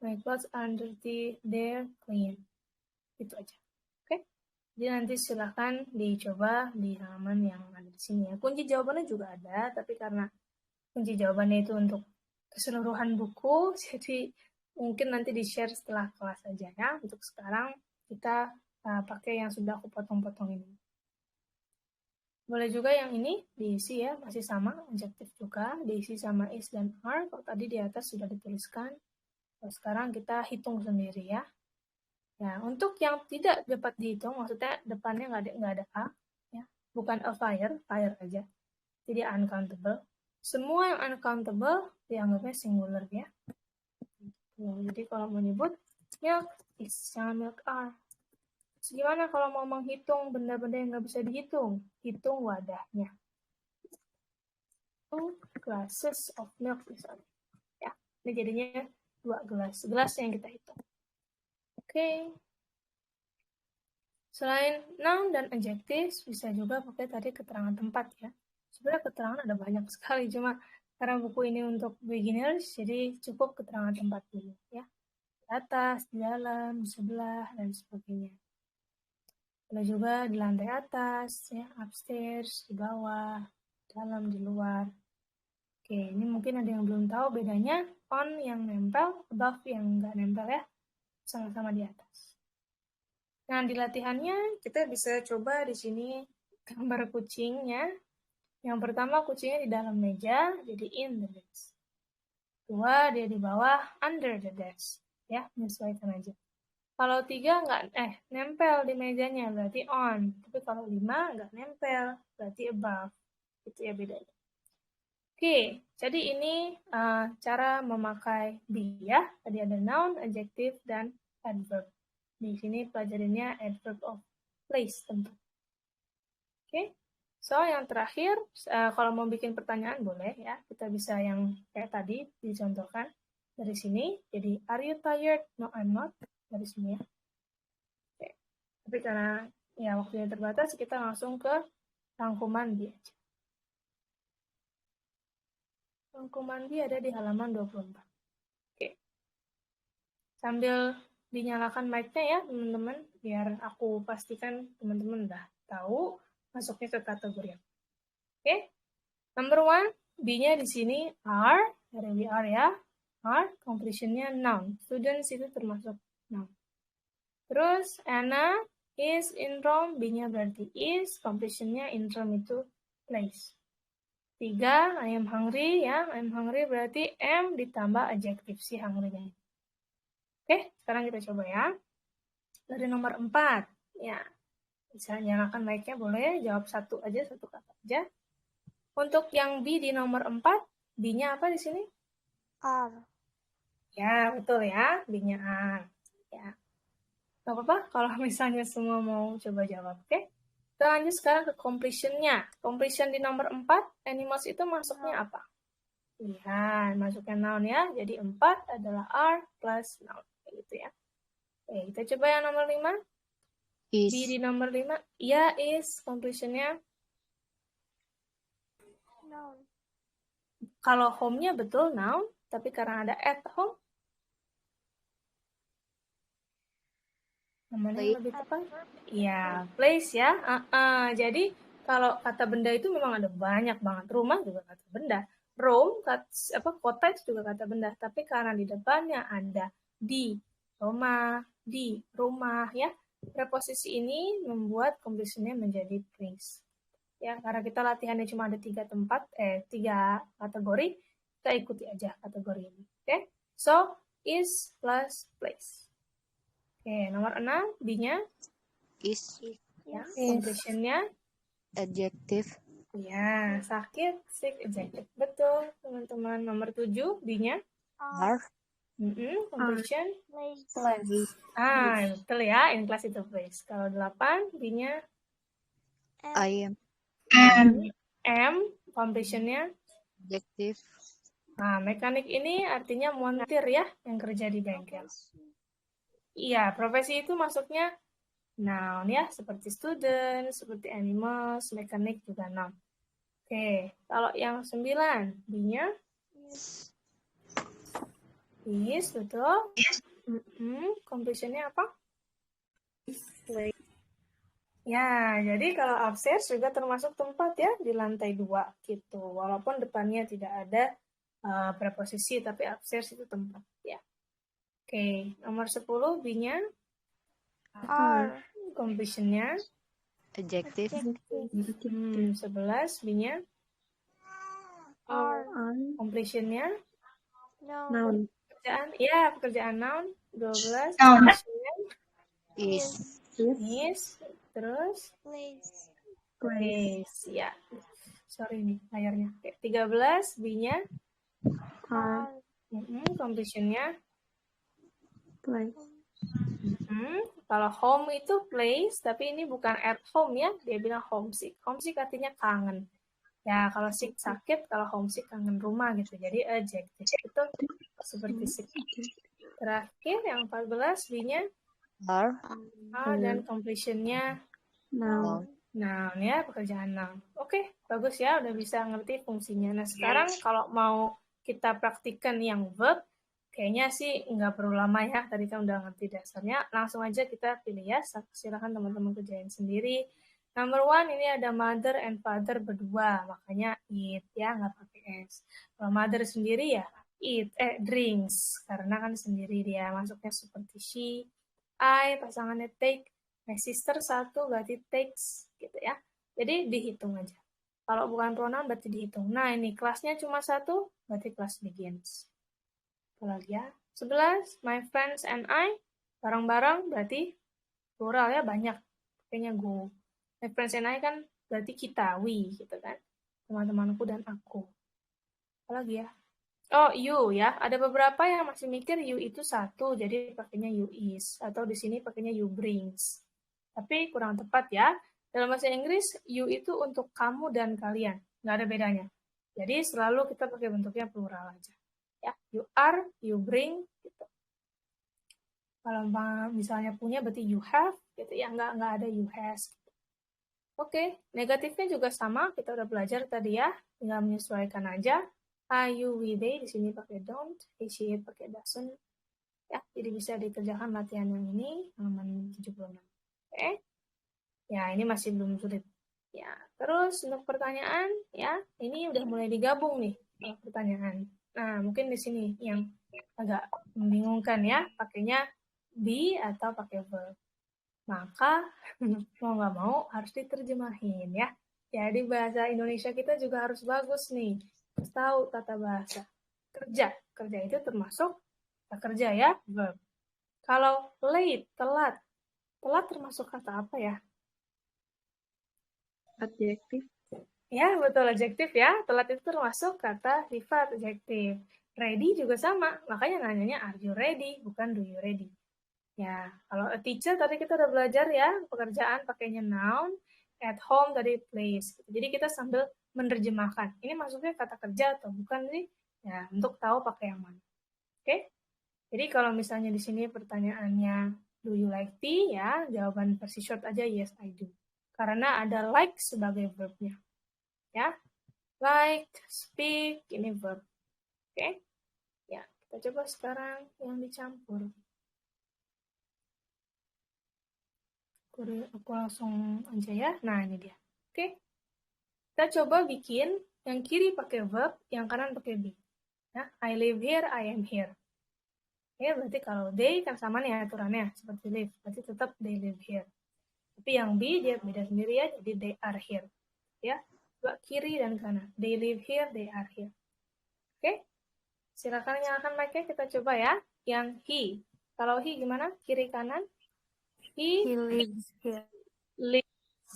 My clothes aren't dirty, they're clean. Itu aja. Oke, jadi nanti silahkan dicoba di halaman yang ada di sini ya. Kunci jawabannya juga ada, tapi karena kunci jawabannya itu untuk keseluruhan buku, jadi mungkin nanti di-share setelah kelas aja ya. Untuk sekarang kita pakai yang sudah aku potong-potong ini. Boleh juga yang ini diisi ya, masih sama, adjektif juga, diisi sama is dan are. Kalau tadi di atas sudah dituliskan. Kalau sekarang kita hitung sendiri ya. Ya, untuk yang tidak dapat dihitung, maksudnya depannya nggak ada A, ya, bukan a fire aja. Jadi uncountable. Semua yang uncountable dianggapnya singular ya. Jadi kalau mau nyebut milk is, jangan milk are. Terus gimana kalau mau menghitung benda-benda yang nggak bisa dihitung? Hitung wadahnya. 2 glasses of milk misalnya. Ya, ini jadinya 2 gelas. Gelas yang kita hitung. Oke. Selain noun dan adjective, bisa juga pakai tadi keterangan tempat ya. Sebenarnya keterangan ada banyak sekali, cuma karena buku ini untuk beginners, jadi cukup keterangan tempat dulu ya. Di atas, di dalam, di sebelah, dan sebagainya. Ada juga di lantai atas, ya, upstairs, di bawah, dalam, di luar. Oke, ini mungkin ada yang belum tahu bedanya on yang nempel, above yang nggak nempel ya, sama-sama di atas. Nah, di latihannya kita bisa coba di sini gambar kucingnya. Yang pertama kucingnya di dalam meja, jadi in the desk. Dua, dia di bawah, under the desk. Ya, menyesuaikan aja. Kalau 3 nggak nempel di mejanya, berarti on. Tapi kalau 5 nggak nempel, berarti above. Itu ya bedanya. Oke, jadi ini cara memakai be ya. Tadi ada noun, adjective, dan adverb. Di sini pelajarannya adverb of place tempat. Oke, so yang terakhir, kalau mau bikin pertanyaan boleh ya. Kita bisa yang kayak tadi dicontohkan dari sini. Jadi, are you tired? No, I'm not. Dari sini ya. Oke. Tapi karena ya waktunya terbatas, kita langsung ke rangkuman be aja. Rangkuman be ada di halaman 24. Oke. Sambil dinyalakan mic-nya ya, teman-teman, biar aku pastikan teman-teman udah tahu masuknya ke kategori apa. Oke. Number 1, B-nya di sini are, dari we are ya. Are, completion-nya noun. Students itu termasuk noun. Terus, Anna is in Rome, B-nya berarti is, completion-nya in Rome itu place. 3, I am hungry ya. I am hungry berarti am ditambah adjective si hungry-nya. Oke, sekarang kita coba ya. Dari nomor 4, ya. Bisa nyalakan mic-nya boleh, jawab satu aja, satu kata aja. Untuk yang B di nomor 4, B-nya apa di sini? Are. Ya, betul ya. B-nya are. Ya. Gak apa-apa kalau misalnya semua mau coba jawab, oke? Kita lanjut sekarang ke completion-nya. Completion di nomor 4, animals itu masuknya apa? Lihat, masuknya noun ya. Jadi 4 adalah are plus noun. Gitu ya. Oke, kita coba yang nomor 5. Is. B di nomor 5. Ya, is. Completion-nya Noun. kalau home-nya betul noun, tapi karena ada at home, namanya yang lebih tepat? Ya, place ya. Jadi kalau kata benda itu memang ada banyak banget. Rumah juga kata benda. Room, kota itu juga kata benda. Tapi karena di depannya ada di rumah ya. Preposisi ini membuat completion-nya menjadi place. Ya, karena kita latihannya cuma ada 3 kategori, kita ikuti aja kategori ini. Oke? So, is plus place. Oke, nomor 6, B-nya? Is. Ya, completion-nya? Adjective. Ya, sakit, sick, adjective. Betul, teman-teman. Nomor 7, B-nya? Are. Completion? Place. Betul ya, in class itu place. Kalau 8, B-nya? I am. M, completion-nya? Adjective. Nah, mekanik ini artinya montir ya, yang kerja di bengkel. Iya, profesi itu masuknya noun ya, seperti student, seperti animals, mekanik juga noun. Oke, kalau yang 9, B-nya? Is, betul. Completion-nya apa? Ya, jadi kalau upstairs juga termasuk tempat ya, di lantai 2 gitu. Walaupun depannya tidak ada preposisi, tapi upstairs itu tempat ya. Oke, nomor 10, B-nya? Are. Completion-nya? Adjective. 11, B-nya? Are. Completion-nya? Noun. Pekerjaan, ya pekerjaan noun. 12, completion-nya? Is. Is. Terus place. Ya. Sorry nih layarnya. Oke, 13 B-nya. Completion-nya. Kalau home itu place, tapi ini bukan at home ya. Dia bilang homesick. Homesick artinya kangen. Ya, kalau sick sakit, kalau homesick kangen rumah gitu. Jadi adjective itu seperti sick. Terakhir yang 14 B-nya Are. dan completion-nya Noun. noun ya, pekerjaan noun. Oke, bagus ya, udah bisa ngerti fungsinya. Nah, sekarang kalau mau kita praktikkan yang verb, kayaknya sih nggak perlu lama ya, tadi kan udah ngerti dasarnya. Langsung aja kita pilih ya, silahkan teman-teman kerjain sendiri. Number 1, ini ada mother and father berdua, makanya eat ya, nggak pakai S. Kalau mother sendiri ya, drinks, karena kan sendiri dia, masuknya seperti she, I, pasangannya take, my sister satu berarti takes, gitu ya. Jadi dihitung aja. Kalau bukan pronoun berarti dihitung. Nah, ini kelasnya cuma satu, berarti kelas begins. Apalagi ya. 11, my friends and I, bareng-bareng berarti plural ya, banyak. Kayaknya go. My friends and I kan berarti kita, we, gitu kan. Teman-temanku dan aku. Apalagi ya. Oh, you ya. Ada beberapa yang masih mikir you itu satu, jadi pakainya you is. Atau di sini pakainya you brings. Tapi kurang tepat ya. Dalam bahasa Inggris, you itu untuk kamu dan kalian. Nggak ada bedanya. Jadi selalu kita pakai bentuknya plural aja. Ya, you are, you bring, gitu. Kalau misalnya punya berarti you have, gitu ya. Nggak ada you has. Gitu. Oke, negatifnya juga sama. Kita udah belajar tadi ya. Tinggal menyesuaikan aja. I, you, we, they. Di sini pakai don't. He, she, it pakai doesn't. Ya, jadi bisa dikerjakan latihan yang ini. Halaman 76. Oke. Ya, ini masih belum sulit. Ya, terus untuk pertanyaan, ya, ini udah mulai digabung nih pertanyaan. Nah, mungkin di sini yang agak membingungkan ya, pakainya be atau pakai verb. Maka, mau nggak mau harus diterjemahin ya. Jadi bahasa Indonesia kita juga harus bagus nih. Harus tahu tata bahasa. Kerja itu termasuk kerja ya, verb. Kalau late, telat termasuk kata apa ya? Adjektif. Ya, betul, adjektif ya. Telat itu termasuk kata sifat adjektif. Ready juga sama, makanya nanyanya are you ready, bukan do you ready. Ya, kalau a teacher tadi kita udah belajar ya, pekerjaan pakainya noun, at home tadi place. Jadi kita sambil menerjemahkan. Ini maksudnya kata kerja atau bukan sih? Ya, untuk tahu pakai yang mana. Oke? Jadi kalau misalnya di sini pertanyaannya do you like tea ya, jawaban versi short aja yes I do. Karena ada like sebagai verbnya. Ya, like, speak, ini verb. Oke? Ya, kita coba sekarang yang dicampur. Aku langsung aja ya. Nah, ini dia. Oke? Kita coba bikin yang kiri pakai verb, yang kanan pakai be. Ya, I live here, I am here. Ya, berarti kalau they kan sama nih aturannya, seperti live. Berarti tetap they live here. Tapi yang be dia beda sendiri ya, jadi they are here. Ya, coba kiri dan kanan. They live here, they are here. Oke? Silakan nyalakan mic-nya, kita coba ya. Yang he. Kalau he gimana? Kiri kanan? He lives here.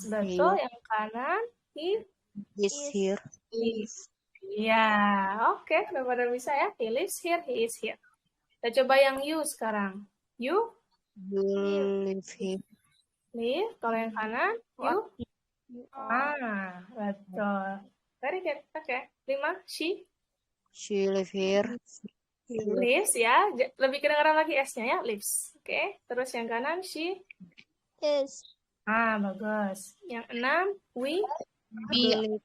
Betul, yang kanan. He Is here. is. Ya, oke. Udah pada bisa ya. He lives here, he is here. Kita coba yang you sekarang. You? You live here. Live. Kalau yang kanan? You? Betul. Very good. Oke. 5. She? She live here. Lives ya. Lebih kedengaran lagi S-nya ya. Lives. Oke. Terus yang kanan? She? Is. Bagus. Yang 6. We? Be.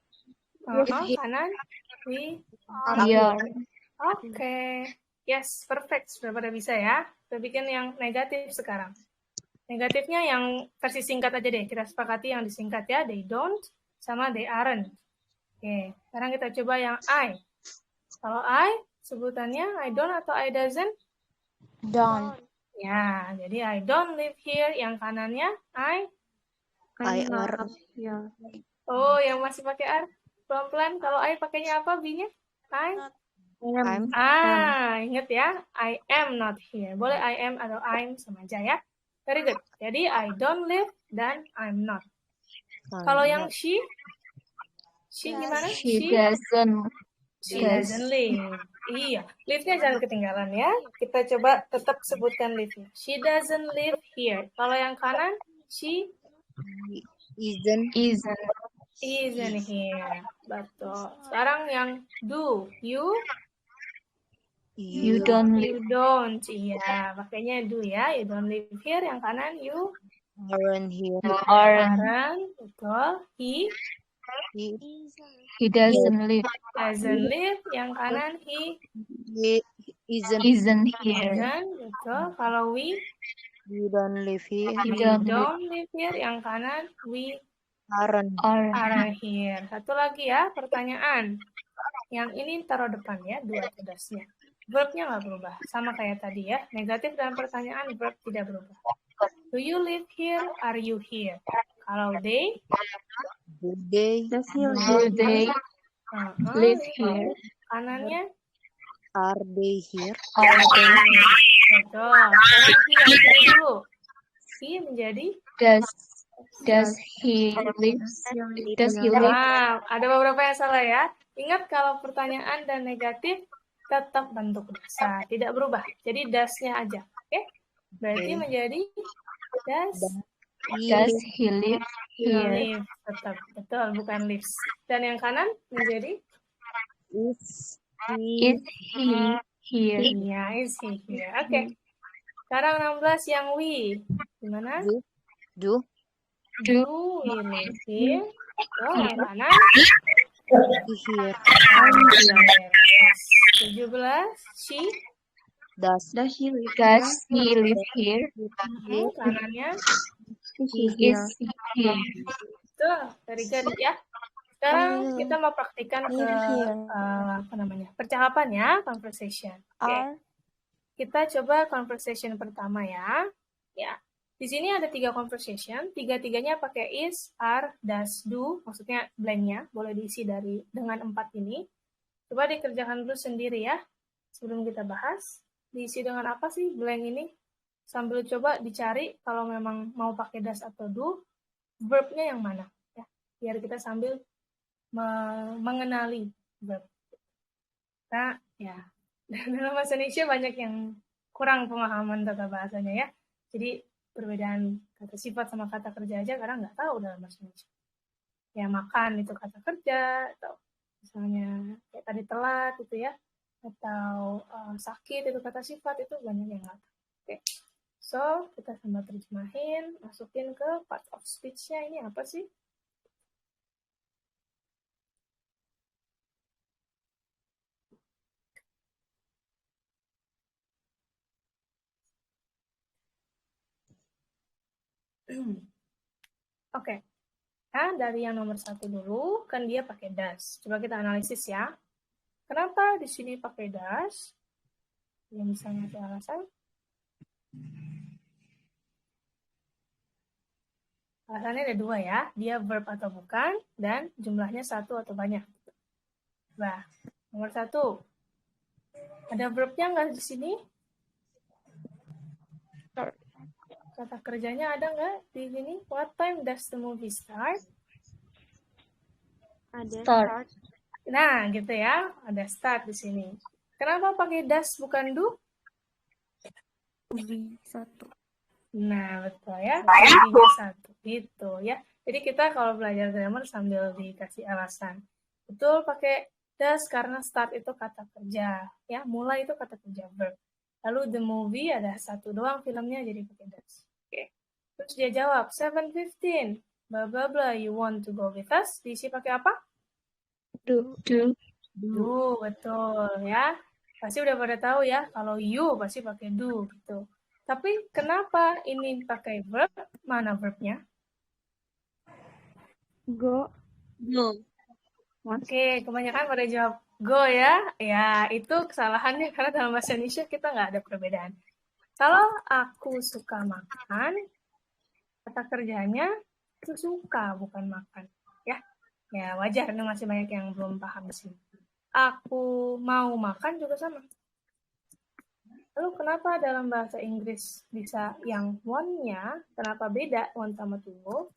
Kanan? We? Here. Oke. Yes, perfect. Sudah pada bisa ya. Kita bikin yang negatif sekarang. Negatifnya yang versi singkat aja deh. Kita sepakati yang disingkat ya. They don't sama they aren't. Oke. Sekarang kita coba yang I. Kalau I, sebutannya I don't atau I doesn't? Don't. Ya, jadi I don't live here. Yang kanannya I are. Ya. Oh, yang masih pakai R. Pelan-pelan. Kalau I pakainya apa B-nya? I'm. Ingat ya. I am not here. Boleh I am atau I'm sama aja ya. Very good. Jadi I don't live dan I'm not. Kalau yang she gimana? She doesn't. She doesn't live. Iya, live-nya jangan ketinggalan ya. Kita coba tetap sebutkan live-nya. She doesn't live here. Kalau yang kanan, she Isn't. isn't here. Betul. Sekarang yang do. You don't you don't. Iya, makanya do ya. You don't live here. Yang kanan, you Aren't here. aren't. Betul. He doesn't live. Doesn't live. Yang kanan, he Isn't. Here. isn't. Betul. Kalau we don't live here. don't live here. Yang kanan, we Aren't. are here. Satu lagi ya, pertanyaan. Yang ini taruh depan ya, dua tudasnya. Verbnya nggak berubah, sama kayak tadi ya. Negatif dalam pertanyaan, verb tidak berubah. Do you live here? Are you here? Kalau they Do they Do they live here? kanannya are they here? Are they? betul. Sekarang he yang pilih dulu. He menjadi Does he live? Does he live? ada beberapa yang salah ya. Ingat kalau pertanyaan dan negatif tetap bentuk dasa, tidak berubah. Jadi das-nya aja. Oke? Berarti menjadi Does he live here? live tetap. Betul, bukan lives. Dan yang kanan menjadi Is Is he here? iya, is he here. Oke. Sekarang 16 yang we. Gimana? do Do we live here? Oh, yang kanan here. Yes. 17 she Does he live here? kanannya Is he? tuh very good ya. Sekarang kita mau praktikkan ke percakapan ya, conversation. Oke. Kita coba conversation pertama ya. Ya. Di sini ada 3 conversation, tiga-tiganya pakai is, are, does, do, maksudnya blanknya boleh diisi dengan 4 ini. Coba dikerjakan dulu sendiri ya. Sebelum kita bahas, diisi dengan apa sih blank ini? Sambil coba dicari kalau memang mau pakai does atau do, verb-nya yang mana ya. Biar kita sambil mengenali verb. Nah, ya. Dalam bahasa Indonesia banyak yang kurang pemahaman tata bahasanya ya. Jadi perbedaan kata sifat sama kata kerja aja kadang nggak tahu dalam bahasa Indonesia. Ya makan itu kata kerja, atau misalnya kayak tadi telat gitu ya, atau sakit itu kata sifat, itu banyak yang nggak tahu. Oke, so kita sambil terjemahin, masukin ke part of speech-nya ini apa sih? Oke. Nah, dari yang nomor 1 dulu, kan dia pakai does. Coba kita analisis ya. Kenapa di sini pakai does? Ya, misalnya ada alasan. Alasannya ada 2 ya. Dia verb atau bukan, dan jumlahnya 1 atau banyak. Nah, nomor 1. Ada verbnya nggak di sini? Kata kerjanya ada nggak di sini? What time does the movie start? Ada start. Nah, gitu ya. Ada start di sini. Kenapa pakai does bukan do? Satu. Nah, betul ya. Movie 1. Gitu ya. Jadi kita kalau belajar grammar sambil dikasih alasan. Betul pakai does karena start itu kata kerja. Ya, mulai itu kata kerja verb. Lalu the movie ada 1 doang filmnya jadi pakai does. Oke. Terus dia jawab 7:15. Blah blah blah, you want to go with us? Diisi pakai apa? Do. Betul ya. Pasti udah pada tahu ya, kalau you pasti pakai do gitu. Tapi kenapa ini pakai verb? Mana verbnya? Go. Oke, kebanyakan pada jawab go ya. Ya, itu kesalahannya karena dalam bahasa Indonesia kita nggak ada perbedaan. Kalau aku suka makan, kata kerjanya itu suka, bukan makan. Ya wajar, ini masih banyak yang belum paham di sini. Aku mau makan juga sama. Lalu kenapa dalam bahasa Inggris bisa yang want-nya, kenapa beda want sama to go?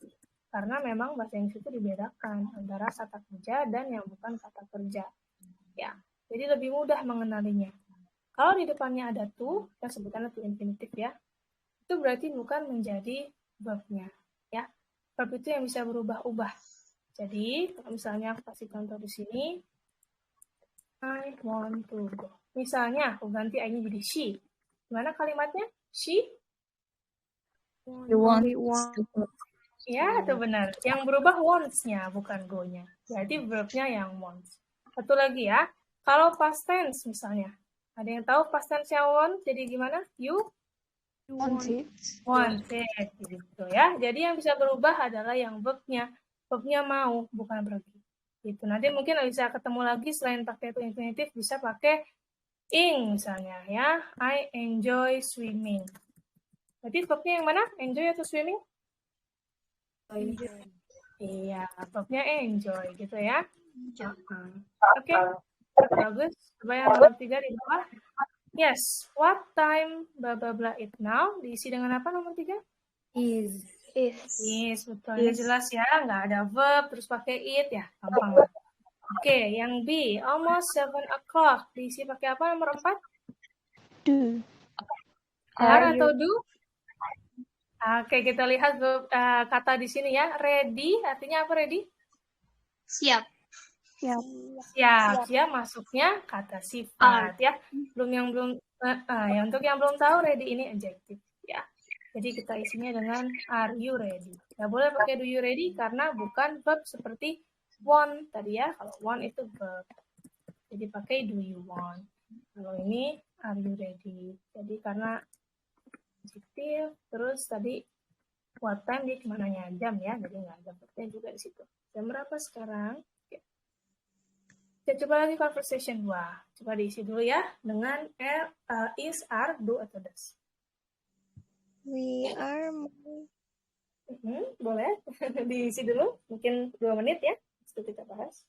Karena memang bahasa Inggris itu dibedakan antara kata kerja dan yang bukan kata kerja. Ya, jadi lebih mudah mengenalinya. Kalau di depannya ada to, kita sebutkan to infinitif ya, itu berarti bukan menjadi verb-nya. Ya, verb itu yang bisa berubah-ubah. Jadi, kalau misalnya aku kasih contoh di sini, I want to go. Misalnya, aku ganti I-nya jadi she. Gimana kalimatnya? She? You want to go. Ya, itu benar. Yang berubah wants-nya, bukan go-nya. Jadi verb-nya yang wants. Satu lagi ya. Kalau past tense misalnya. Ada yang tahu past tense yang want? Jadi gimana? You Want it. want it. Gitu ya. Jadi yang bisa berubah adalah yang verb-nya. Verb-nya mau, bukan pergi. Gitu. Nanti mungkin bisa ketemu lagi selain pakai to infinitif, bisa pakai ing misalnya ya. I enjoy swimming. Berarti verbnya yang mana? Enjoy atau swimming? Iya, verbnya enjoy gitu ya. Oke, bagus. Coba yang nomor 3 di bawah. Yes, what time bla bla bla it now? Diisi dengan apa nomor 3? Is. Yes, betul. Ini jelas ya, nggak ada verb, terus pakai it ya, gampang lah. Oke, yang B, almost 7 o'clock. Diisi pakai apa nomor 4? Do. Are atau do? Oke, kita lihat kata di sini ya. Ready, artinya apa ready? Siap. Siap. Ya, masuknya kata sifat ya. Untuk yang belum tahu ready ini adjective ya. Jadi kita isinya dengan are you ready. Nggak boleh pakai do you ready karena bukan verb seperti want tadi ya. Kalau want itu verb. Jadi pakai do you want. Kalau ini are you ready. Jadi karena adjective, terus tadi what time dia cuma nanya jam ya, jadi nggak ada verbnya juga di situ. Jam berapa sekarang? Oke. Kita coba lagi conversation 2. Coba diisi dulu ya dengan is, are, do, atau does. We are. Boleh diisi dulu, mungkin 2 menit ya, itu kita bahas.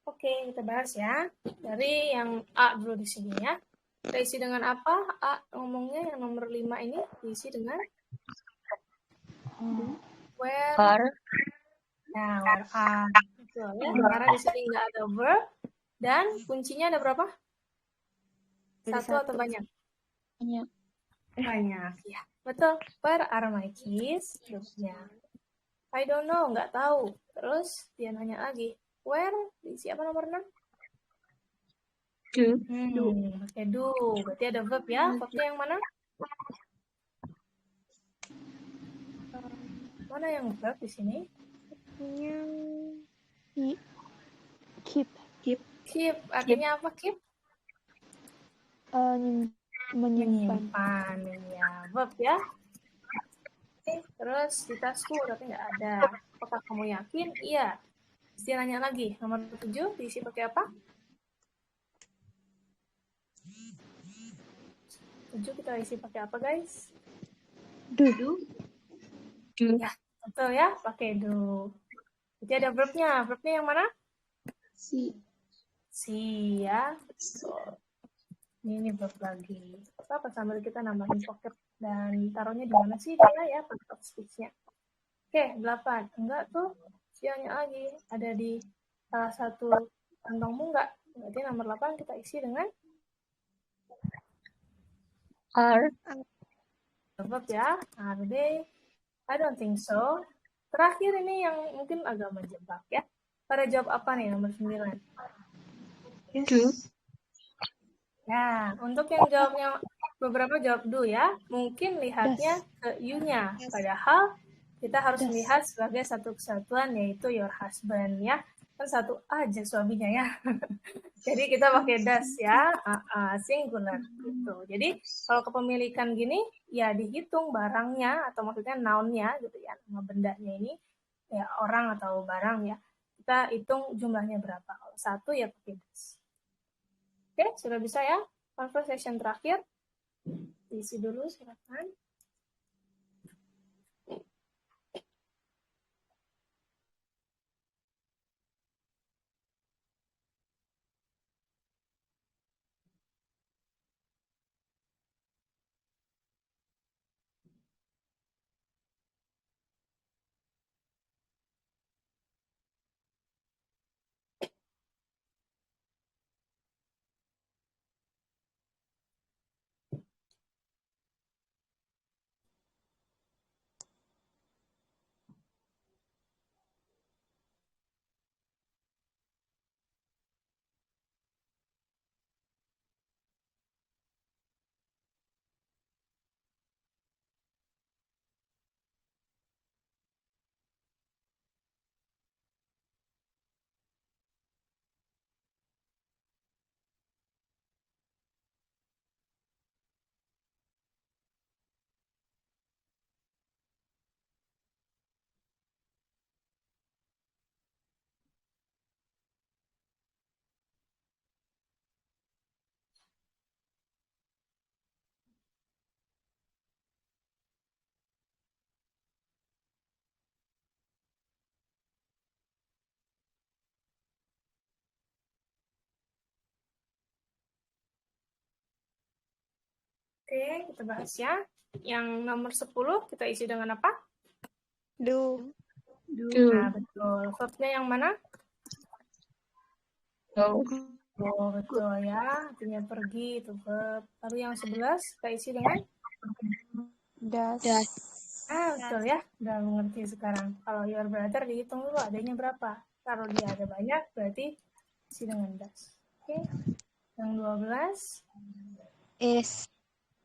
Oke, kita bahas ya. Dari yang A dulu di sini ya. Kita isi dengan apa? A ngomongnya yang nomor 5 ini diisi dengan where. Nah, where are. Betul ya. Karena di sini nggak ada verb. Dan kuncinya ada berapa? 1 atau banyak? Banyak. Ya, betul. Where are my keys? Verbnya. I don't know, nggak tahu. Terus dia nanya lagi. Where? Diisi apa nomor 6? Do. Pakai do. Berarti ada verb ya. Verbnya yang mana? Mana yang verb di sini? Keep. Keep. Artinya apa keep? Menyimpan. Ya, verb ya. Oke, terus di tasku tapi nggak ada. Apakah kamu yakin? Iya. Terus dia nanya lagi. Nomor 7 diisi pakai apa? 7 kita isi pakai apa guys? Do. Ya, betul ya. Pakai do. Jadi ada verbnya. Verbnya yang mana? Si ya. Betul. Ini verb lagi. Apa sambil kita nambahin pocket Dan taruhnya di mana sih dia ya part of speech-nya. Oke, 8. Enggak tuh, sionya lagi. Ada di salah satu kantongmu enggak? Berarti nomor 8 kita isi dengan Are. verb ya. Are they? I don't think so. Terakhir ini yang mungkin agak menjebak ya. Pada jawab apa nih nomor 9? Do. Nah, untuk yang jawabnya beberapa jawab do ya. Mungkin lihatnya ke you-nya. Padahal kita harus melihat sebagai satu kesatuan yaitu your husband ya. Kan satu aja suaminya ya. Jadi kita pakai does ya, singular gitu. Jadi kalau kepemilikan gini ya dihitung barangnya atau maksudnya noun-nya gitu ya, nama bendanya ini ya orang atau barang ya. Kita hitung jumlahnya berapa. Kalau satu ya pakai does. Oke, sudah bisa ya? Conversation terakhir. Diisi dulu silakan. Oke, kita bahas ya. Yang nomor 10 kita isi dengan apa? Do. Nah, betul. Verbnya yang mana? Go. Oh, betul ya. Artinya pergi itu verb. Lalu yang 11 kita isi dengan? Does. Betul ya. Udah mengerti sekarang. Kalau your brother dihitung dulu adanya berapa. Kalau dia ada banyak berarti isi dengan does. Oke. Yang 12. Is.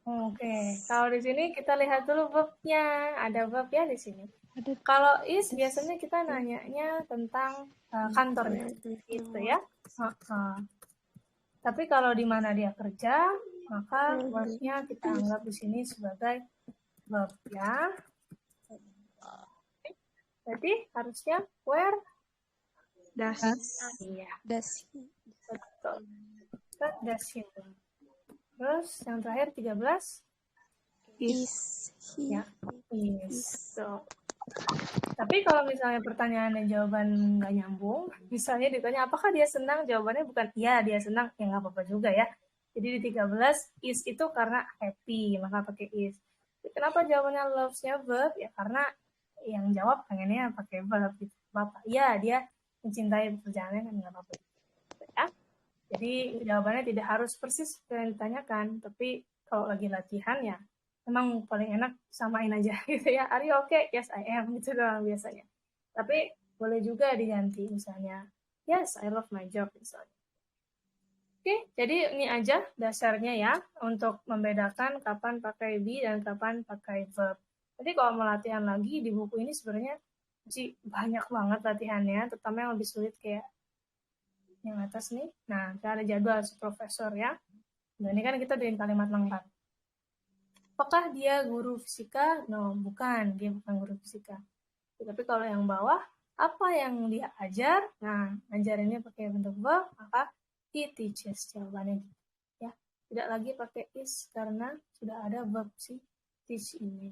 Oke. Kalau di sini kita lihat dulu verbnya. Ada verb ya di sini. Kalau is biasanya kita nanyanya tentang kantornya. Gitu ya. Tapi kalau di mana dia kerja, maka verbnya kita anggap di sini sebagai verb ya. Jadi harusnya where Does. Iya, Does. betul. What does he do? Terus yang terakhir 13 Is. He. ya, is. So. Tapi kalau misalnya pertanyaan dan jawaban nggak nyambung, misalnya ditanya apakah dia senang, jawabannya bukan iya dia senang, ya nggak apa-apa juga ya. Jadi di 13 is itu karena happy, maka pakai is. Kenapa jawabannya loves-nya verb? Ya karena yang jawab pengennya pakai verb gitu. Bapak, iya dia mencintai pekerjaannya kan nggak apa-apa. Ya. Jadi jawabannya tidak harus persis yang ditanyakan, tapi kalau lagi latihan ya memang paling enak samain aja gitu ya. Are you okay? Yes, I am. Gitu doang biasanya. Tapi boleh juga diganti misalnya. Yes, I love my job misalnya. Oke, jadi ini aja dasarnya ya untuk membedakan kapan pakai be dan kapan pakai verb. Jadi kalau mau latihan lagi di buku ini sebenarnya sih banyak banget latihannya, terutama yang lebih sulit kayak yang atas nih. Nah, kita ada jadwal profesor ya. Nah, ini kan kita bikin kalimat lengkap. Apakah dia guru fisika? No, bukan. Dia bukan guru fisika. Tapi kalau yang bawah, apa yang dia ajar? Nah, ajarannya pakai bentuk verb, maka he teaches. Jawabannya gitu. Ya. Tidak lagi pakai is karena sudah ada verb si teach ini.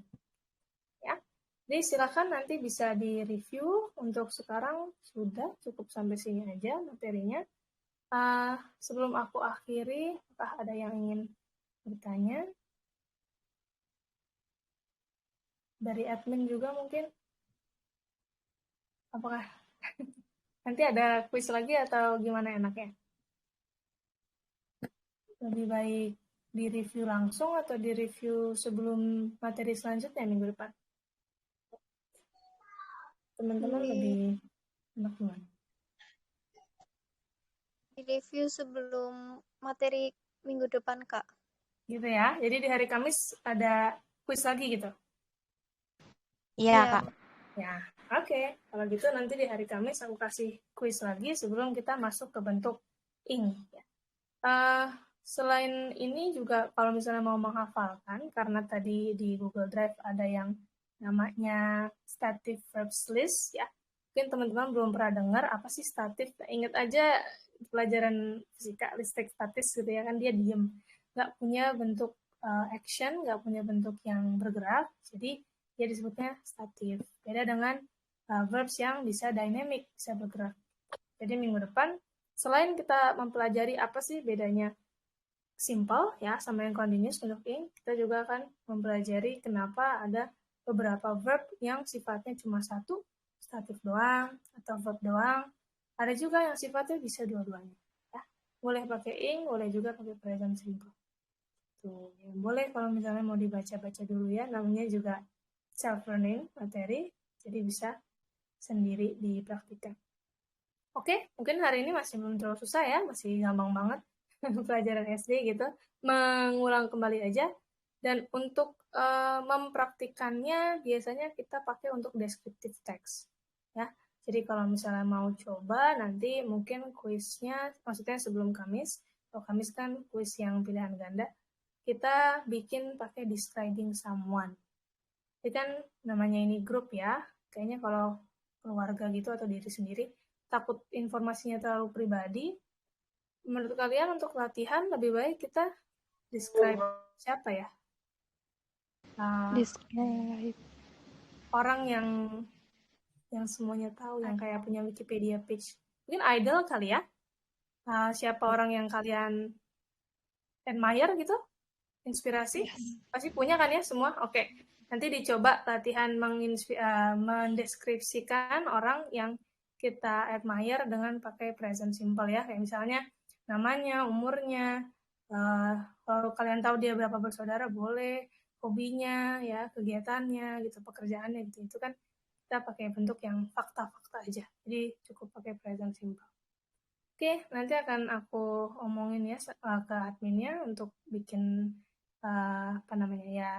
Ya. Jadi silakan nanti bisa di-review. Untuk sekarang sudah cukup sampai sini aja materinya. Sebelum aku akhiri, apakah ada yang ingin bertanya? dari admin juga mungkin? Apakah nanti ada kuis lagi atau gimana enaknya? Lebih baik di review langsung atau di review sebelum materi selanjutnya minggu depan? Teman-teman lebih enak gimana? Di review sebelum materi minggu depan, Kak. Gitu ya. Jadi di hari Kamis ada kuis lagi gitu? Iya, Kak. Ya, oke. Kalau gitu nanti di hari Kamis aku kasih kuis lagi sebelum kita masuk ke bentuk ing. Ya. Selain ini juga kalau misalnya mau menghafalkan, karena tadi di Google Drive ada yang namanya stative verbs list, ya. Mungkin teman-teman belum pernah dengar apa sih stative. Ingat aja pelajaran fisika, listrik statis gitu ya, kan dia diem. Nggak punya bentuk action, nggak punya bentuk yang bergerak, jadi dia disebutnya stative. Beda dengan verbs yang bisa dynamic, bisa bergerak. Jadi minggu depan, selain kita mempelajari apa sih bedanya simple ya sama yang continuous untuk ing, kita juga akan mempelajari kenapa ada beberapa verb yang sifatnya cuma satu, statif doang, atau verb doang. Ada juga yang sifatnya bisa dua-duanya. Ya. Boleh pakai ing, boleh juga pakai present simple. Tuh, ya. Boleh kalau misalnya mau dibaca-baca dulu ya, namanya juga self-learning materi, jadi bisa sendiri dipraktikkan. Oke, mungkin hari ini masih belum terlalu susah ya, masih gampang banget pelajaran SD gitu. Mengulang kembali aja. Dan untuk mempraktikannya biasanya kita pakai untuk descriptive text. Ya. Jadi kalau misalnya mau coba nanti mungkin kuisnya, maksudnya sebelum Kamis, kalau Kamis kan kuis yang pilihan ganda, kita bikin pakai describing someone. Jadi kan namanya ini grup ya, kayaknya kalau keluarga gitu atau diri sendiri, takut informasinya terlalu pribadi. Menurut kalian untuk latihan lebih baik kita describe siapa ya? Describe. Orang yang semuanya tahu, yang kayak punya Wikipedia page. Mungkin idol kali ya? Siapa orang yang kalian admire gitu? Inspirasi? Pasti punya kan ya semua? Oke. Nanti dicoba latihan mendeskripsikan orang yang kita admire dengan pakai present simple ya. Kayak misalnya namanya, umurnya, kalau kalian tahu dia berapa bersaudara boleh, hobinya, ya kegiatannya, gitu, pekerjaannya gitu. Itu kan kita pakai bentuk yang fakta-fakta aja. Jadi cukup pakai present simple. Oke, nanti akan aku omongin ya ke adminnya untuk bikin apa namanya ya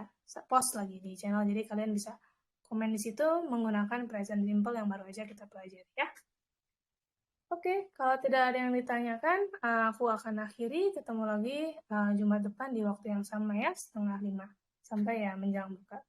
post lagi di channel. Jadi kalian bisa komen di situ menggunakan present simple yang baru aja kita pelajari ya. Oke, kalau tidak ada yang ditanyakan, aku akan akhiri. Ketemu lagi Jumat depan di waktu yang sama ya, 4:30. Sampai ya menjelang buka.